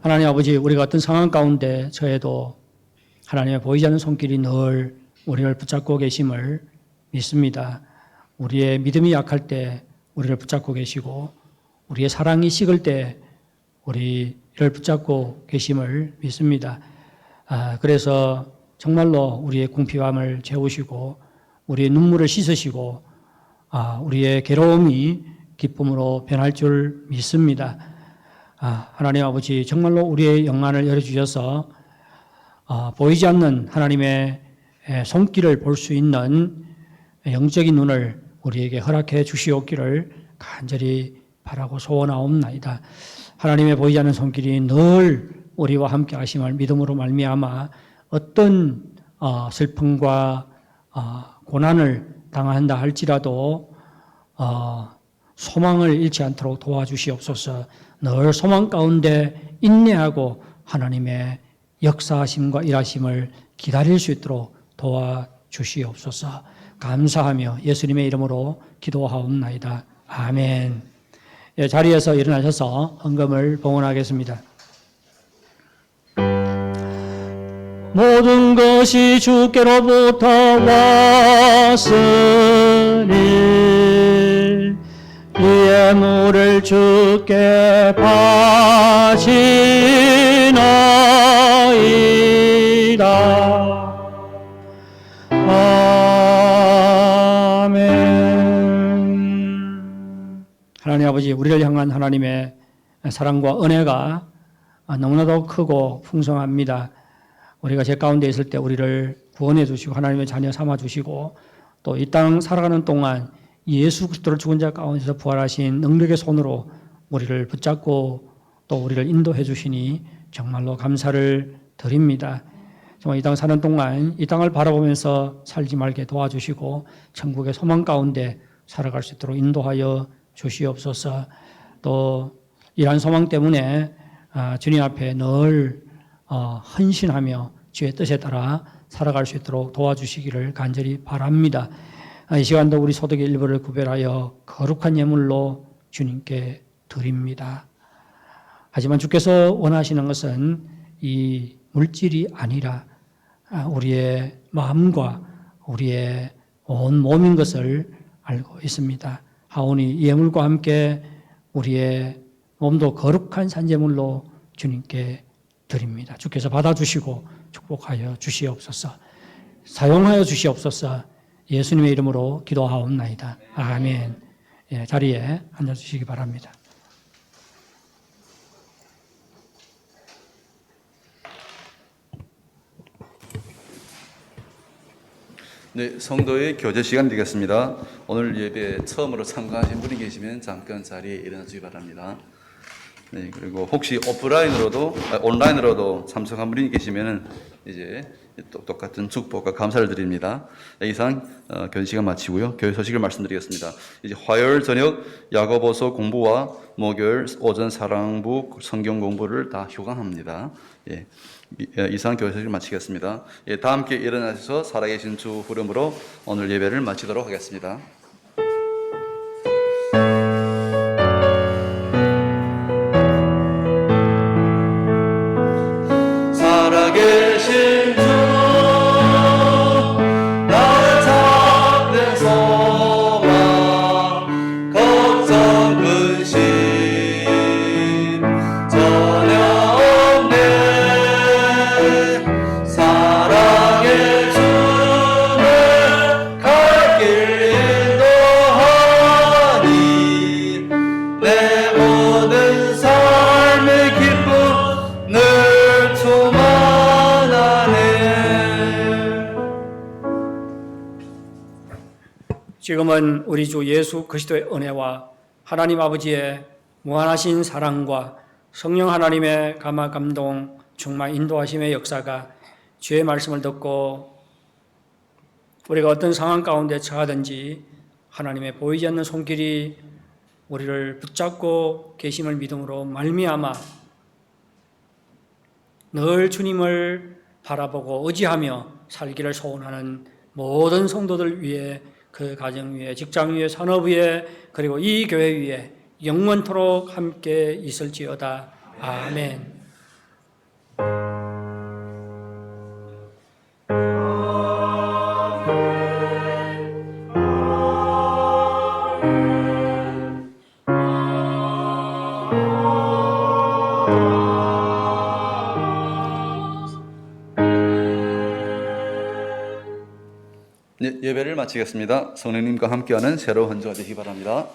하나님 아버지, 우리가 어떤 상황 가운데 처해도 하나님의 보이지 않는 손길이 늘 우리를 붙잡고 계심을 믿습니다. 우리의 믿음이 약할 때 우리를 붙잡고 계시고 우리의 사랑이 식을 때 우리를 붙잡고 계심을 믿습니다. 그래서 정말로 우리의 궁핍함을 채우시고 우리의 눈물을 씻으시고 우리의 괴로움이 기쁨으로 변할 줄 믿습니다. 하나님 아버지, 정말로 우리의 영안을 열어주셔서 보이지 않는 하나님의 손길을 볼 수 있는 영적인 눈을 우리에게 허락해 주시옵기를 간절히 바라고 소원하옵나이다. 하나님의 보이지 않는 손길이 늘 우리와 함께 하심을 믿음으로 말미암아 어떤 슬픔과 고난을 당한다 할지라도 소망을 잃지 않도록 도와주시옵소서. 늘 소망 가운데 인내하고 하나님의 역사하심과 일하심을 기다릴 수 있도록 도와주시옵소서. 감사하며 예수님의 이름으로 기도하옵나이다. 아멘. 예, 자리에서 일어나셔서 헌금을 봉헌하겠습니다. 모든 것이 주께로부터 왔으니 이 예물을 주께 바치나이다. 아멘. 하나님 아버지, 우리를 향한 하나님의 사랑과 은혜가 너무나도 크고 풍성합니다. 우리가 죄 가운데 있을 때 우리를 구원해 주시고 하나님의 자녀 삼아 주시고 또 이 땅 살아가는 동안 예수 그리스도를 죽은 자 가운데서 부활하신 능력의 손으로 우리를 붙잡고 또 우리를 인도해 주시니 정말로 감사를 드립니다. 정말 이 땅 사는 동안 이 땅을 바라보면서 살지 말게 도와주시고 천국의 소망 가운데 살아갈 수 있도록 인도하여 주시옵소서. 또 이러한 소망 때문에 주님 앞에 늘 헌신하며 주의 뜻에 따라 살아갈 수 있도록 도와주시기를 간절히 바랍니다. 이 시간도 우리 소득의 일부를 구별하여 거룩한 예물로 주님께 드립니다. 하지만 주께서 원하시는 것은 이 물질이 아니라 우리의 마음과 우리의 온 몸인 것을 알고 있습니다. 하오니 이 예물과 함께 우리의 몸도 거룩한 산제물로 주님께 드립니다. 주께서 받아주시고 축복하여 주시옵소서. 사용하여 주시옵소서. 예수님의 이름으로 기도하옵나이다. 아멘. 예, 자리에 앉아주시기 바랍니다. 네, 성도의 교제 시간 되겠습니다. 오늘 예배에 처음으로 참가하신 분이 계시면 잠깐 자리에 일어나 주시기 바랍니다. 네, 그리고 혹시 온라인으로도 참석한 분이 계시면은 이제 똑같은 축복과 감사를 드립니다. 이상 교제 시간 마치고요. 교회 소식을 말씀드리겠습니다. 이제 화요일 저녁 야고보서 공부와 목요일 오전 사랑부 성경 공부를 다 휴강합니다. 예, 이상 교회 소식을 마치겠습니다. 예, 다 함께 일어나셔서 살아계신 주 후름으로 오늘 예배를 마치도록 하겠습니다. 살아계신 주 나의 참된 소망 걱정 근심 전혀 없네 사랑의 주는 갈 길 인도하니 내 모든 삶의 기쁨 늘 지금은 우리 주 예수 그리스도의 은혜와 하나님 아버지의 무한하신 사랑과 성령 하나님의 감화 감동 충만 인도하심의 역사가 주의 말씀을 듣고 우리가 어떤 상황 가운데 처하든지 하나님의 보이지 않는 손길이 우리를 붙잡고 계심을 믿음으로 말미암아 늘 주님을 바라보고 의지하며 살기를 소원하는 모든 성도들 위해 그 가정 위에 직장 위에 산업 위에 그리고 이 교회 위에 영원토록 함께 있을지어다. 아멘. 네, 예배를 마치겠습니다. 성령님과 함께하는 새로운 한 주가 되시기 바랍니다.